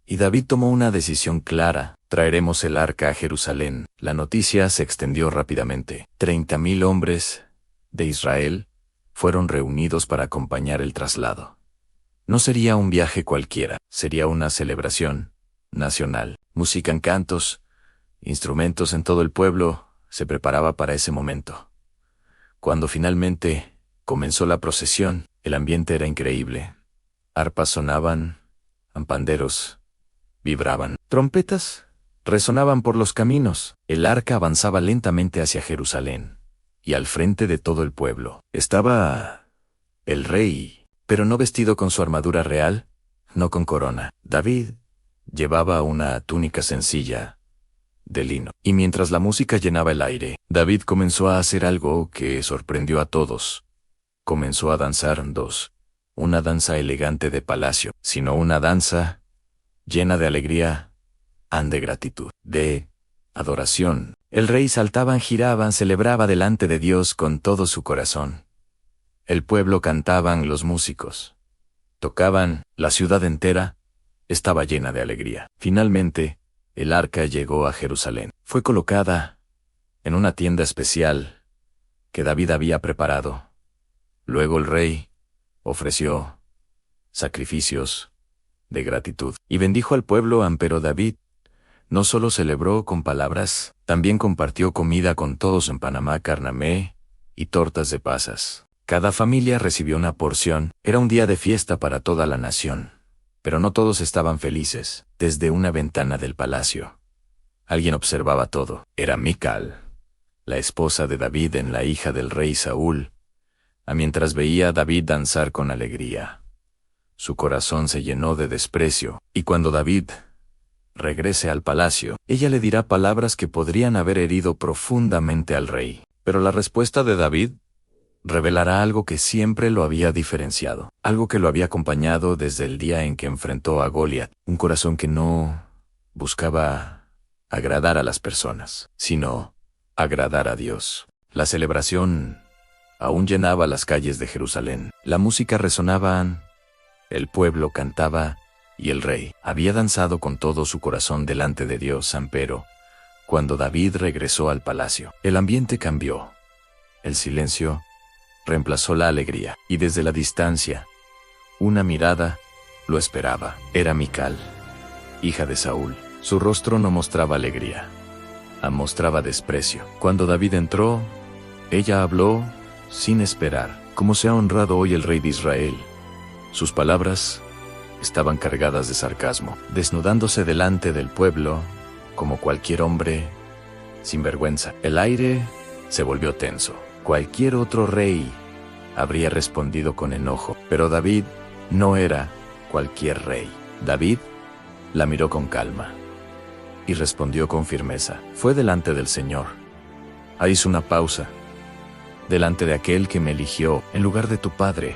Y David tomó una decisión clara: traeremos el arca a Jerusalén. La noticia se extendió rápidamente. 30,000 hombres de Israel fueron reunidos para acompañar el traslado. No sería un viaje cualquiera, sería una celebración nacional. Música en cantos, instrumentos en todo el pueblo se preparaba para ese momento. Cuando finalmente comenzó la procesión, el ambiente era increíble. Arpas sonaban, panderos vibraban, trompetas resonaban por los caminos. El arca avanzaba lentamente hacia Jerusalén, y al frente de todo el pueblo estaba el rey, pero no vestido con su armadura real, no con corona. David llevaba una túnica sencilla de lino. Y mientras la música llenaba el aire, David comenzó a hacer algo que sorprendió a todos. Comenzó a danzar una danza elegante de palacio, sino una danza llena de alegría, de gratitud, de adoración. El rey saltaban, giraban, celebraba delante de Dios con todo su corazón. El pueblo cantaban, los músicos tocaban, la ciudad entera estaba llena de alegría. Finalmente, el arca llegó a Jerusalén. Fue colocada en una tienda especial que David había preparado. Luego el rey ofreció sacrificios de gratitud y bendijo al pueblo. Pero David no solo celebró con palabras, también compartió comida con todos: en Panamá, carnamé y tortas de pasas. Cada familia recibió una porción. Era un día de fiesta para toda la nación. Pero no todos estaban felices. Desde una ventana del palacio, alguien observaba todo. Era Mical, la esposa de David, la hija del rey Saúl. Mientras veía a David danzar con alegría, su corazón se llenó de desprecio. Y cuando David regrese al palacio, ella le dirá palabras que podrían haber herido profundamente al rey. Pero la respuesta de David revelará algo que siempre lo había diferenciado, algo que lo había acompañado desde el día en que enfrentó a Goliat: un corazón que no buscaba agradar a las personas, sino agradar a Dios. La celebración aún llenaba las calles de Jerusalén. La música resonaba, el pueblo cantaba, y el rey había danzado con todo su corazón delante de Dios. Pero cuando David regresó al palacio, el ambiente cambió. El silencio reemplazó la alegría, y desde la distancia, una mirada lo esperaba. Era Mical, hija de Saúl. Su rostro no mostraba alegría, mostraba desprecio. Cuando David entró, Ella habló sin esperar, como se ha honrado hoy el rey de Israel. Sus palabras estaban cargadas de sarcasmo, desnudándose delante del pueblo, como cualquier hombre sin vergüenza. El aire se volvió tenso. Cualquier otro rey habría respondido con enojo, pero David no era cualquier rey. David la miró con calma y respondió con firmeza. Fue delante del Señor. Ahí hizo una pausa. Delante de aquel que me eligió en lugar de tu padre.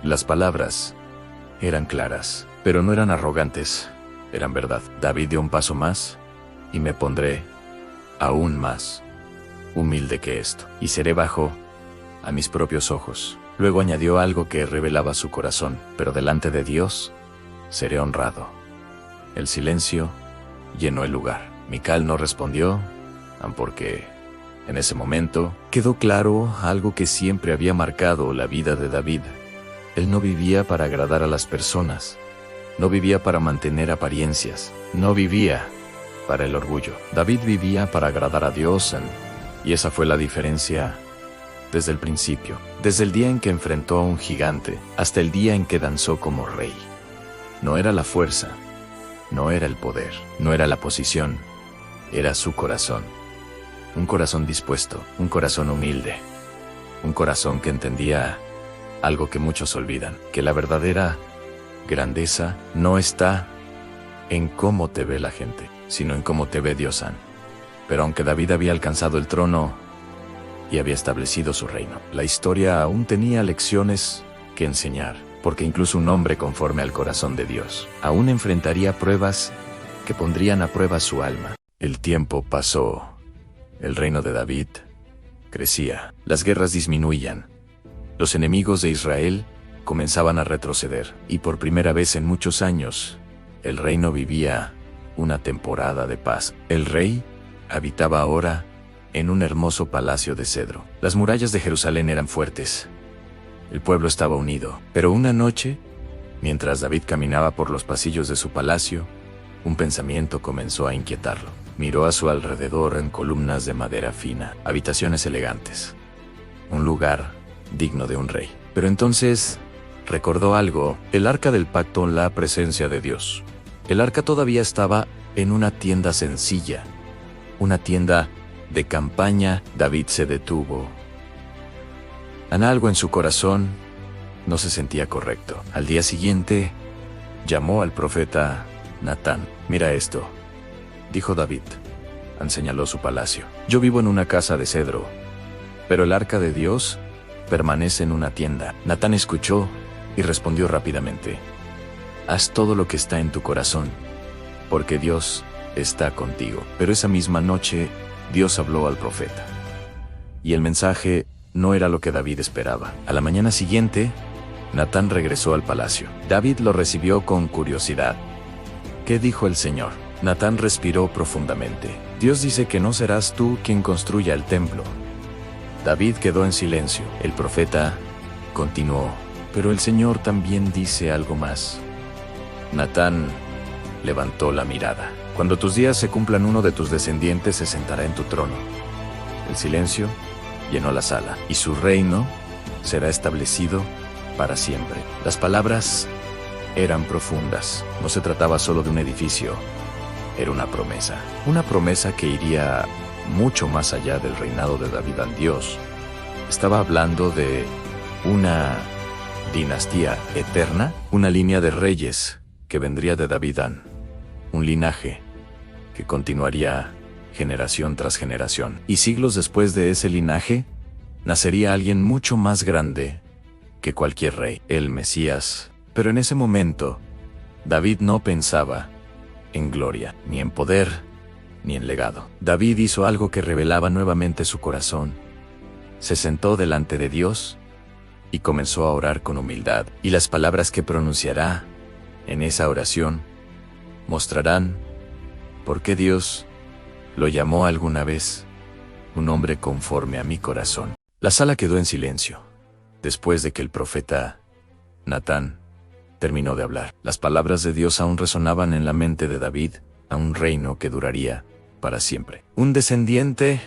Las palabras eran claras, pero no eran arrogantes, eran verdad. David dio un paso más y me pondré aún más humilde que esto, y seré bajo a mis propios ojos. Luego añadió algo que revelaba su corazón, pero delante de Dios seré honrado. El silencio llenó el lugar. Mical no respondió, porque en ese momento quedó claro algo que siempre había marcado la vida de David. Él no vivía para agradar a las personas, no vivía para mantener apariencias, no vivía para el orgullo. David vivía para agradar a Dios, y esa fue la diferencia desde el principio, desde el día en que enfrentó a un gigante, hasta el día en que danzó como rey. No era la fuerza, no era el poder, no era la posición, era su corazón. Un corazón dispuesto, un corazón humilde, un corazón que entendía algo que muchos olvidan, que la verdadera grandeza no está en cómo te ve la gente, sino en cómo te ve Dios. Pero aunque David había alcanzado el trono y había establecido su reino, la historia aún tenía lecciones que enseñar, porque incluso un hombre conforme al corazón de Dios aún enfrentaría pruebas que pondrían a prueba su alma. El tiempo pasó. El reino de David crecía. Las guerras disminuían. Los enemigos de Israel comenzaban a retroceder, y por primera vez en muchos años, el reino vivía una temporada de paz. El rey habitaba ahora en un hermoso palacio de cedro. Las murallas de Jerusalén eran fuertes. El pueblo estaba unido. Pero una noche, mientras David caminaba por los pasillos de su palacio, un pensamiento comenzó a inquietarlo. Miró a su alrededor en columnas de madera fina, habitaciones elegantes, un lugar digno de un rey. Pero entonces recordó algo: el arca del pacto, la presencia de Dios. El arca todavía estaba en una tienda sencilla, una tienda de campaña. David se detuvo. Algo en su corazón no se sentía correcto. Al día siguiente, llamó al profeta Natán. Mira esto, dijo David. Señaló su palacio. Yo vivo en una casa de cedro, pero el arca de Dios permanece en una tienda. Natán escuchó y respondió rápidamente: haz todo lo que está en tu corazón, porque Dios está contigo. Pero esa misma noche, Dios habló al profeta, y el mensaje no era lo que David esperaba. A la mañana siguiente, Natán regresó al palacio. David lo recibió con curiosidad. ¿Qué dijo el Señor? Natán respiró profundamente. Dios dice que no serás tú quien construya el templo. David quedó en silencio. El profeta continuó: pero el Señor también dice algo más. Natán levantó la mirada. Cuando tus días se cumplan, uno de tus descendientes se sentará en tu trono. El silencio llenó la sala, y su reino será establecido para siempre. Las palabras eran profundas. No se trataba solo de un edificio. Era una promesa que iría mucho más allá del reinado de David. Dios estaba hablando de una dinastía eterna, una línea de reyes que vendría de David, un linaje que continuaría generación tras generación. Y siglos después de ese linaje, nacería alguien mucho más grande que cualquier rey, el Mesías. Pero en ese momento, David no pensaba en gloria, ni en poder, ni en legado. David hizo algo que revelaba nuevamente su corazón. Se sentó delante de Dios y comenzó a orar con humildad. Y las palabras que pronunciará en esa oración mostrarán por qué Dios lo llamó alguna vez un hombre conforme a mi corazón. La sala quedó en silencio después de que el profeta Natán terminó de hablar. Las palabras de Dios aún resonaban en la mente de David: a un reino que duraría para siempre. Un descendiente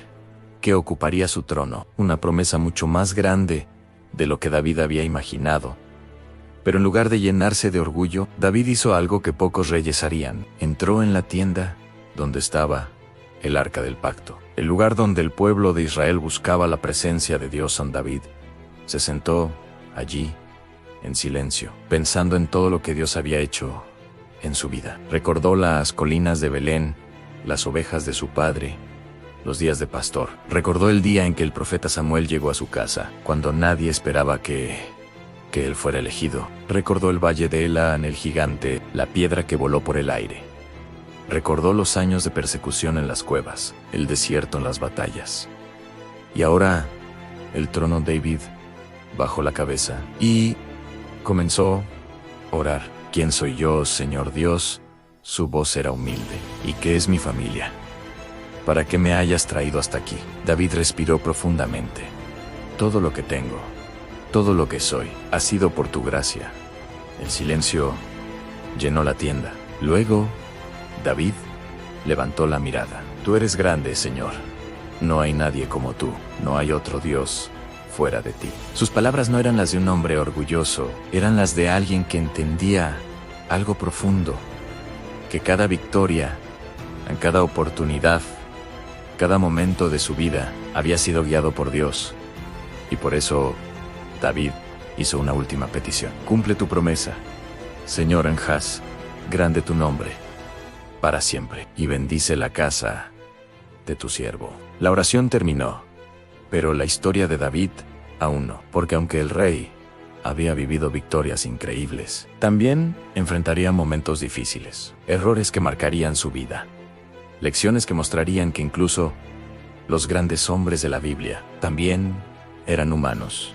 que ocuparía su trono, una promesa mucho más grande de lo que David había imaginado. Pero en lugar de llenarse de orgullo, David hizo algo que pocos reyes harían. Entró en la tienda donde estaba el Arca del Pacto, el lugar donde el pueblo de Israel buscaba la presencia de Dios en David. Se sentó allí, en silencio, pensando en todo lo que Dios había hecho en su vida. Recordó las colinas de Belén, las ovejas de su padre, los días de pastor. Recordó el día en que el profeta Samuel llegó a su casa, cuando nadie esperaba que él fuera elegido. Recordó el valle de Elán, el gigante, la piedra que voló por el aire. Recordó los años de persecución en las cuevas, el desierto en las batallas. Y ahora, el trono de David bajó la cabeza y comenzó a orar. ¿Quién soy yo, Señor Dios? Su voz era humilde. ¿Y qué es mi familia? Para que me hayas traído hasta aquí. David respiró profundamente. Todo lo que tengo, todo lo que soy, ha sido por tu gracia. El silencio llenó la tienda. Luego, David levantó la mirada. Tú eres grande, Señor. No hay nadie como tú. No hay otro Dios fuera de ti. Sus palabras no eran las de un hombre orgulloso, eran las de alguien que entendía algo profundo, que cada victoria, en cada oportunidad, cada momento de su vida había sido guiado por Dios. Y por eso David hizo una última petición. Cumple tu promesa, Señor, en haz grande tu nombre para siempre, y bendice la casa de tu siervo. La oración terminó, pero la historia de David aún no, porque aunque el rey había vivido victorias increíbles, también enfrentaría momentos difíciles, errores que marcarían su vida, lecciones que mostrarían que incluso los grandes hombres de la Biblia también eran humanos.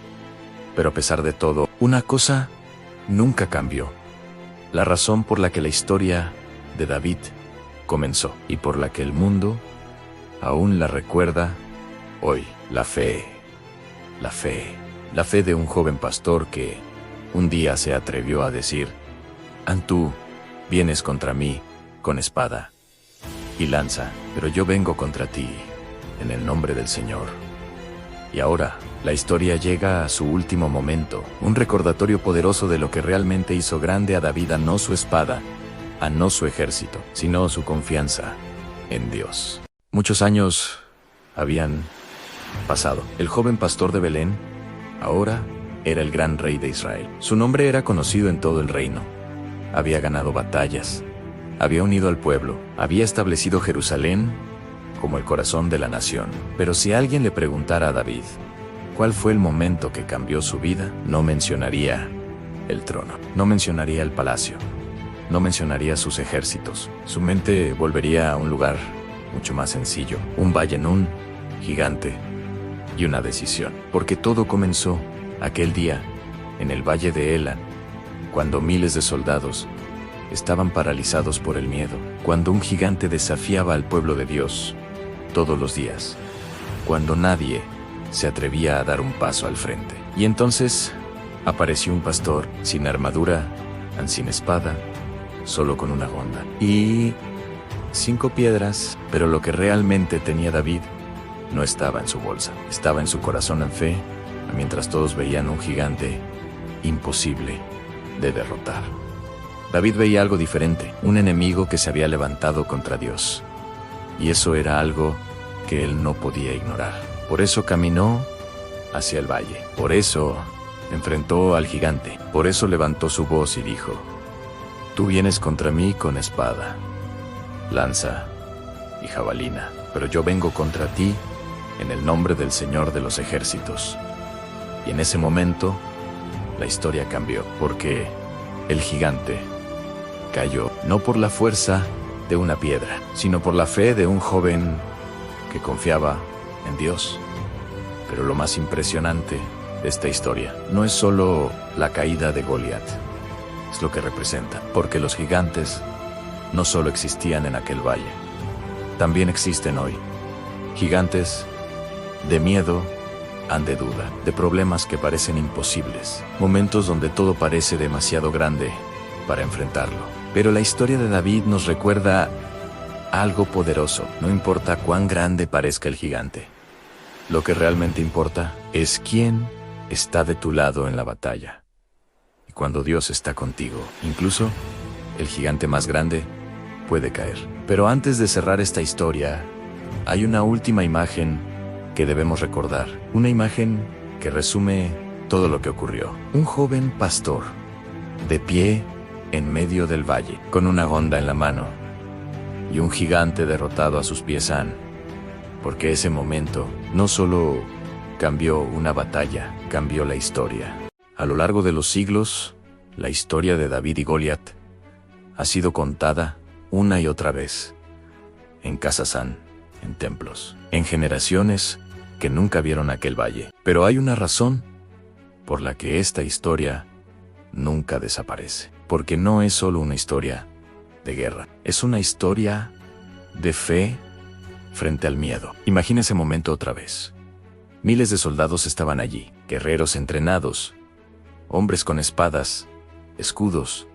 Pero a pesar de todo, una cosa nunca cambió: la razón por la que la historia de David comenzó y por la que el mundo aún la recuerda hoy. La fe. La fe. La fe de un joven pastor que un día se atrevió a decir: tú vienes contra mí con espada y lanza, pero yo vengo contra ti en el nombre del Señor. Y ahora, la historia llega a su último momento, un recordatorio poderoso de lo que realmente hizo grande a David: no su espada, no su ejército, sino su confianza en Dios. Muchos años habían pasado. El joven pastor de Belén ahora era el gran rey de Israel. Su nombre era conocido en todo el reino. Había ganado batallas, había unido al pueblo, había establecido Jerusalén como el corazón de la nación. Pero si alguien le preguntara a David cuál fue el momento que cambió su vida, no mencionaría el trono, no mencionaría el palacio, no mencionaría sus ejércitos. Su mente volvería a un lugar mucho más sencillo, un valle en un gigante y una decisión. Porque todo comenzó aquel día en el valle de Elán, cuando miles de soldados estaban paralizados por el miedo, cuando un gigante desafiaba al pueblo de Dios todos los días, cuando nadie se atrevía a dar un paso al frente. Y entonces apareció un pastor sin armadura, sin espada, solo con una honda y 5 piedras. Pero lo que realmente tenía David no estaba en su bolsa, estaba en su corazón en fe, mientras todos veían un gigante imposible de derrotar. David veía algo diferente, un enemigo que se había levantado contra Dios. Y eso era algo que él no podía ignorar. Por eso caminó hacia el valle. Por eso enfrentó al gigante. Por eso levantó su voz y dijo: tú vienes contra mí con espada, lanza y jabalina, pero yo vengo contra ti en el nombre del Señor de los ejércitos. Y en ese momento, la historia cambió, porque el gigante cayó, no por la fuerza de una piedra, sino por la fe de un joven que confiaba en Dios. Pero lo más impresionante de esta historia no es solo la caída de Goliat, es lo que representa, porque los gigantes no solo existían en aquel valle, también existen hoy. Gigantes de miedo, de duda, de problemas que parecen imposibles, momentos donde todo parece demasiado grande para enfrentarlo. Pero la historia de David nos recuerda algo poderoso. No importa cuán grande parezca el gigante, Lo que realmente importa es quién está de tu lado en la batalla. Y cuando Dios está contigo, incluso el gigante más grande puede caer. Pero antes de cerrar esta historia, hay una última imagen que debemos recordar. Una imagen que resume todo lo que ocurrió. Un joven pastor, de pie en medio del valle, con una honda en la mano, y un gigante derrotado a sus pies. Porque ese momento no solo cambió una batalla, cambió la historia. A lo largo de los siglos, la historia de David y Goliat ha sido contada una y otra vez, en casas, en templos, en generaciones que nunca vieron aquel valle. Pero hay una razón por la que esta historia nunca desaparece. Porque no es solo una historia de guerra, es una historia de fe frente al miedo. Imagina ese momento otra vez. Miles de soldados estaban allí, guerreros entrenados, hombres con espadas, escudos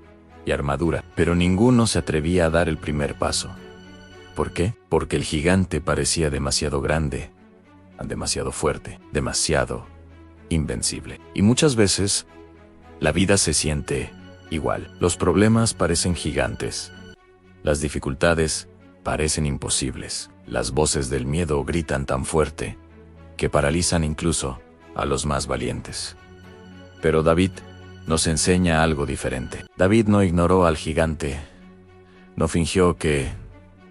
y armadura, pero ninguno se atrevía a dar el primer paso. ¿Por qué? Porque el gigante parecía demasiado grande, demasiado fuerte, demasiado invencible. Y muchas veces, la vida se siente igual. Los problemas parecen gigantes. Las dificultades parecen imposibles. Las voces del miedo gritan tan fuerte que paralizan incluso a los más valientes. Pero David nos enseña algo diferente. David no ignoró al gigante, no fingió que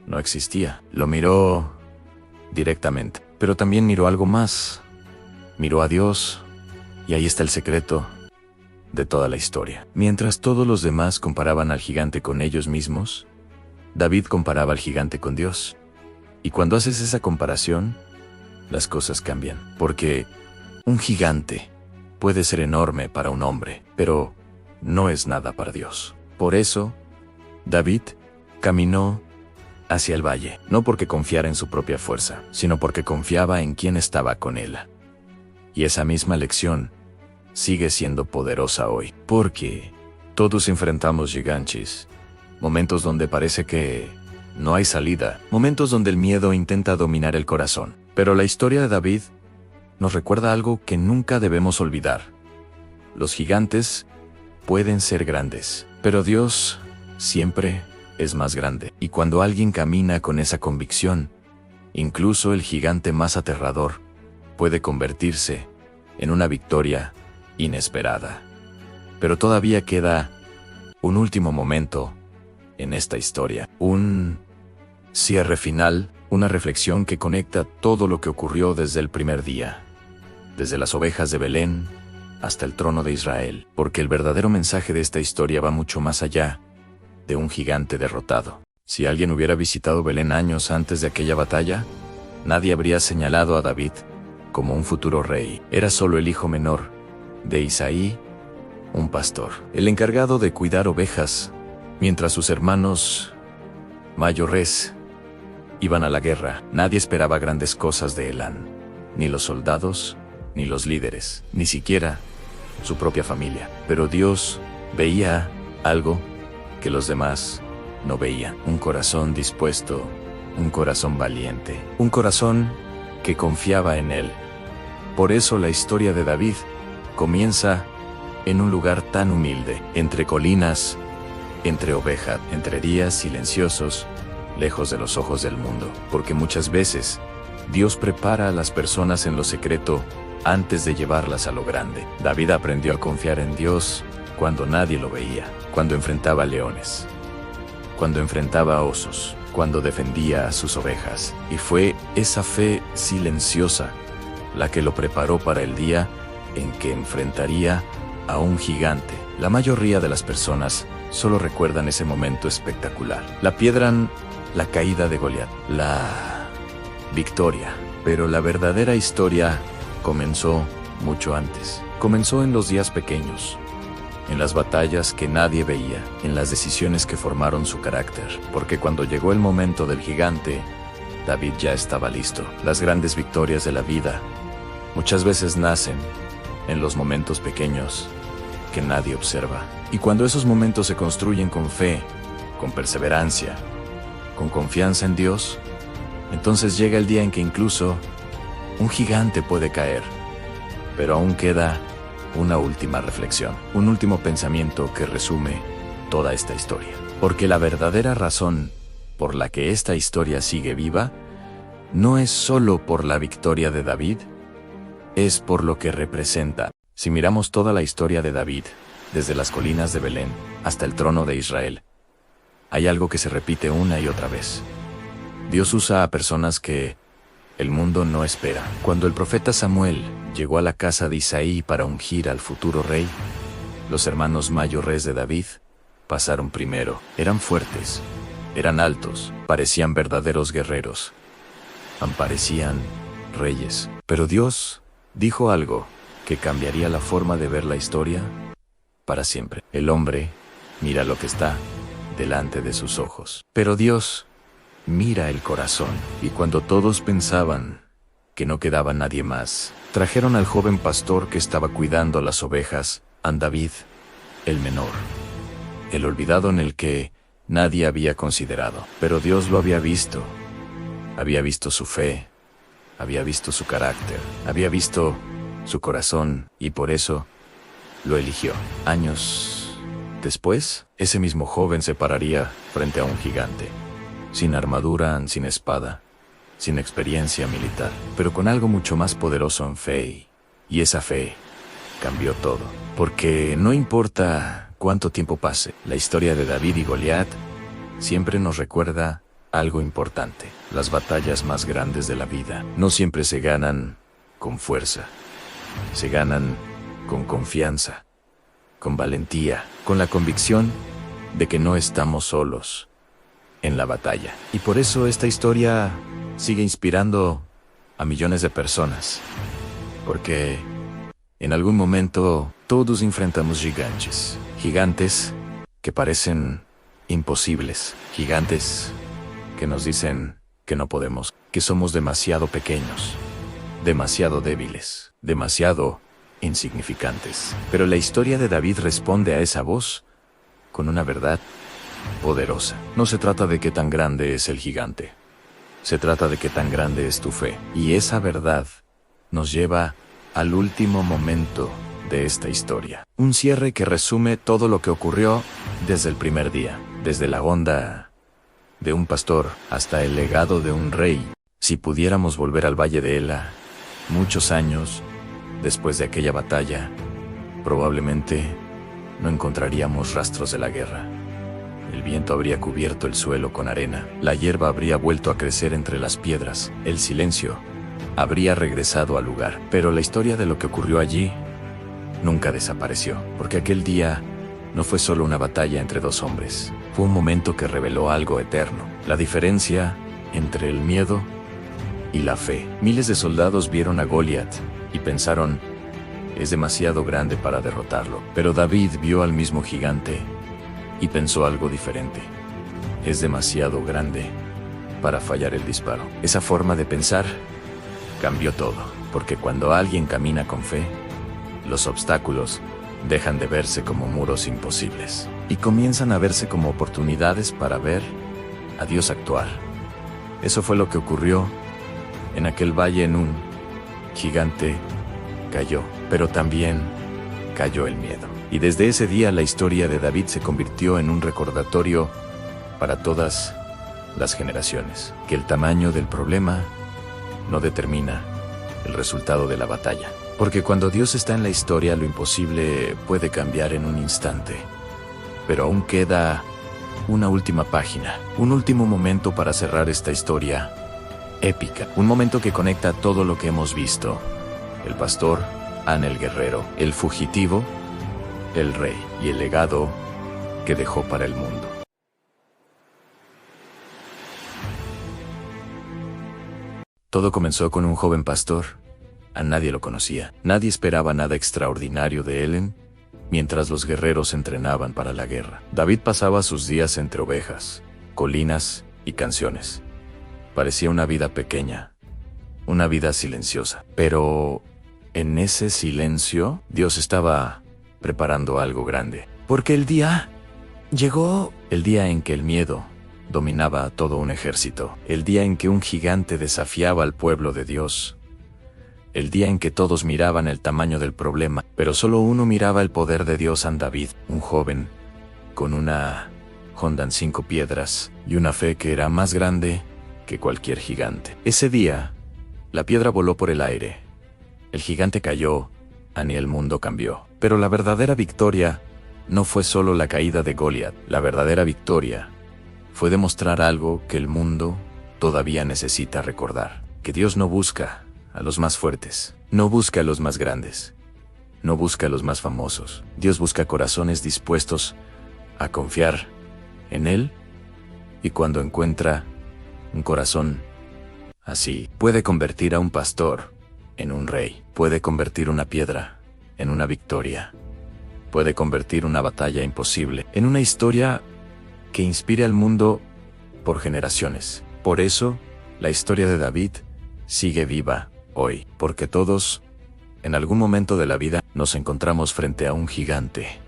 no existía. Lo miró directamente, pero también miró algo más. Miró a Dios, y ahí está el secreto de toda la historia. Mientras todos los demás comparaban al gigante con ellos mismos, David comparaba al gigante con Dios. Y cuando haces esa comparación, las cosas cambian. Porque un gigante puede ser enorme para un hombre, pero no es nada para Dios. Por eso, David caminó hacia el valle, no porque confiara en su propia fuerza, sino porque confiaba en quien estaba con él. Y esa misma lección sigue siendo poderosa hoy, porque todos enfrentamos gigantes, momentos donde parece que no hay salida, momentos donde el miedo intenta dominar el corazón. Pero la historia de David nos recuerda algo que nunca debemos olvidar. Los gigantes pueden ser grandes, pero Dios siempre es más grande. Y cuando alguien camina con esa convicción, incluso el gigante más aterrador puede convertirse en una victoria inesperada. Pero todavía queda un último momento en esta historia, un cierre final, una reflexión que conecta todo lo que ocurrió desde el primer día, desde las ovejas de Belén hasta el trono de Israel, porque el verdadero mensaje de esta historia va mucho más allá de un gigante derrotado. Si alguien hubiera visitado Belén años antes de aquella batalla, nadie habría señalado a David como un futuro rey. Era solo el hijo menor de Isaí, un pastor, el encargado de cuidar ovejas, mientras sus hermanos mayores iban a la guerra. Nadie esperaba grandes cosas de él, ni los soldados, ni los líderes, ni siquiera su propia familia. Pero Dios veía algo que los demás no veían. Un corazón dispuesto, un corazón valiente, un corazón que confiaba en él. Por eso la historia de David comienza en un lugar tan humilde, entre colinas, entre ovejas, entre días silenciosos, lejos de los ojos del mundo. Porque muchas veces Dios prepara a las personas en lo secreto antes de llevarlas a lo grande. David aprendió a confiar en Dios cuando nadie lo veía, cuando enfrentaba leones, cuando enfrentaba osos, cuando defendía a sus ovejas. Y fue esa fe silenciosa la que lo preparó para el día en que enfrentaría a un gigante. La mayoría de las personas solo recuerdan ese momento espectacular. La piedran la caída de Goliat, la victoria. Pero la verdadera historia comenzó mucho antes. Comenzó en los días pequeños, en las batallas que nadie veía, en las decisiones que formaron su carácter. Porque cuando llegó el momento del gigante, David ya estaba listo. Las grandes victorias de la vida muchas veces nacen en los momentos pequeños que nadie observa. Y cuando esos momentos se construyen con fe, con perseverancia, con confianza en Dios, entonces llega el día en que incluso Un gigante puede caer, pero aún queda una última reflexión, un último pensamiento que resume toda esta historia. Porque la verdadera razón por la que esta historia sigue viva no es solo por la victoria de David, es por lo que representa. Si miramos toda la historia de David, desde las colinas de Belén hasta el trono de Israel, hay algo que se repite una y otra vez. Dios usa a personas que el mundo no espera. Cuando el profeta Samuel llegó a la casa de Isaí para ungir al futuro rey, los hermanos mayores de David pasaron primero. Eran fuertes, eran altos, parecían verdaderos guerreros, parecían reyes. Pero Dios dijo algo que cambiaría la forma de ver la historia para siempre. El hombre mira lo que está delante de sus ojos, pero Dios mira el corazón. Y cuando todos pensaban que no quedaba nadie más, trajeron al joven pastor que estaba cuidando las ovejas, a David, el menor, el olvidado en el que nadie había considerado. Pero Dios lo había visto su fe, había visto su carácter, había visto su corazón, y por eso lo eligió. Años después, ese mismo joven se pararía frente a un gigante, sin armadura, sin espada, sin experiencia militar, pero con algo mucho más poderoso en fe. Y esa fe cambió todo. Porque no importa cuánto tiempo pase, la historia de David y Goliat siempre nos recuerda algo importante. Las batallas más grandes de la vida no siempre se ganan con fuerza. Se ganan con confianza, con valentía, con la convicción de que no estamos solos en la batalla. Y por eso esta historia sigue inspirando a millones de personas. Porque en algún momento todos enfrentamos gigantes. Gigantes que parecen imposibles. Gigantes que nos dicen que no podemos, que somos demasiado pequeños, demasiado débiles, demasiado insignificantes. Pero la historia de David responde a esa voz con una verdad poderosa. No se trata de qué tan grande es el gigante. Se trata de qué tan grande es tu fe. Y esa verdad nos lleva al último momento de esta historia. Un cierre que resume todo lo que ocurrió desde el primer día. Desde la onda de un pastor hasta el legado de un rey. Si pudiéramos volver al Valle de Ela, muchos años después de aquella batalla, probablemente no encontraríamos rastros de la guerra. El viento habría cubierto el suelo con arena, la hierba habría vuelto a crecer entre las piedras, el silencio habría regresado al lugar. Pero la historia de lo que ocurrió allí nunca desapareció, porque aquel día no fue solo una batalla entre dos hombres, fue un momento que reveló algo eterno, la diferencia entre el miedo y la fe. Miles de soldados vieron a Goliat y pensaron, es demasiado grande para derrotarlo. Pero David vio al mismo gigante y pensó algo diferente. Es demasiado grande para fallar el disparo. Esa forma de pensar cambió todo, porque cuando alguien camina con fe, los obstáculos dejan de verse como muros imposibles y comienzan a verse como oportunidades para ver a Dios actuar. Eso fue lo que ocurrió en aquel valle. En un gigante cayó, pero también cayó el miedo. Y desde ese día la historia de David se convirtió en un recordatorio para todas las generaciones, que el tamaño del problema no determina el resultado de la batalla. Porque cuando Dios está en la historia, lo imposible puede cambiar en un instante. Pero aún queda una última página, un último momento para cerrar esta historia épica. Un momento que conecta todo lo que hemos visto. El pastor, An el guerrero, el fugitivo, el rey y el legado que dejó para el mundo. Todo comenzó con un joven pastor. A nadie lo conocía. Nadie esperaba nada extraordinario de él mientras los guerreros entrenaban para la guerra. David pasaba sus días entre ovejas, colinas y canciones. Parecía una vida pequeña, una vida silenciosa. Pero en ese silencio, Dios estaba preparando algo grande. Porque el día llegó, el día en que el miedo dominaba a todo un ejército, el día en que un gigante desafiaba al pueblo de Dios, el día en que todos miraban el tamaño del problema, pero solo uno miraba el poder de Dios en David, un joven, con una Honda en 5 piedras, y una fe que era más grande que cualquier gigante. Ese día, la piedra voló por el aire. El gigante cayó, y el mundo cambió. Pero la verdadera victoria no fue solo la caída de Goliat. La verdadera victoria fue demostrar algo que el mundo todavía necesita recordar. Que Dios no busca a los más fuertes, no busca a los más grandes, no busca a los más famosos. Dios busca corazones dispuestos a confiar en Él, y cuando encuentra un corazón así, puede convertir a un pastor en un rey, puede convertir una piedra en una victoria, puede convertir una batalla imposible en una historia que inspire al mundo por generaciones. Por eso, la historia de David sigue viva hoy, porque todos, en algún momento de la vida, nos encontramos frente a un gigante.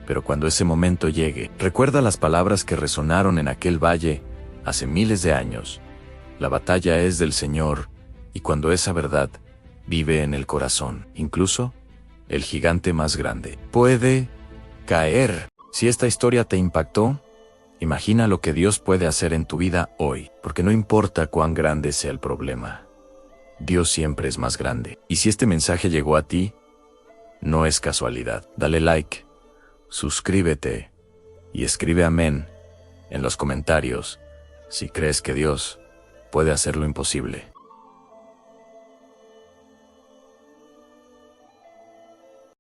Pero cuando ese momento llegue, recuerda las palabras que resonaron en aquel valle hace miles de años. La batalla es del Señor, y cuando esa verdad vive en el corazón, incluso el gigante más grande puede caer. Si esta historia te impactó, imagina lo que Dios puede hacer en tu vida hoy, porque no importa cuán grande sea el problema, Dios siempre es más grande. Y si este mensaje llegó a ti, no es casualidad. Dale like, suscríbete y escribe amén en los comentarios si crees que Dios puede hacer lo imposible.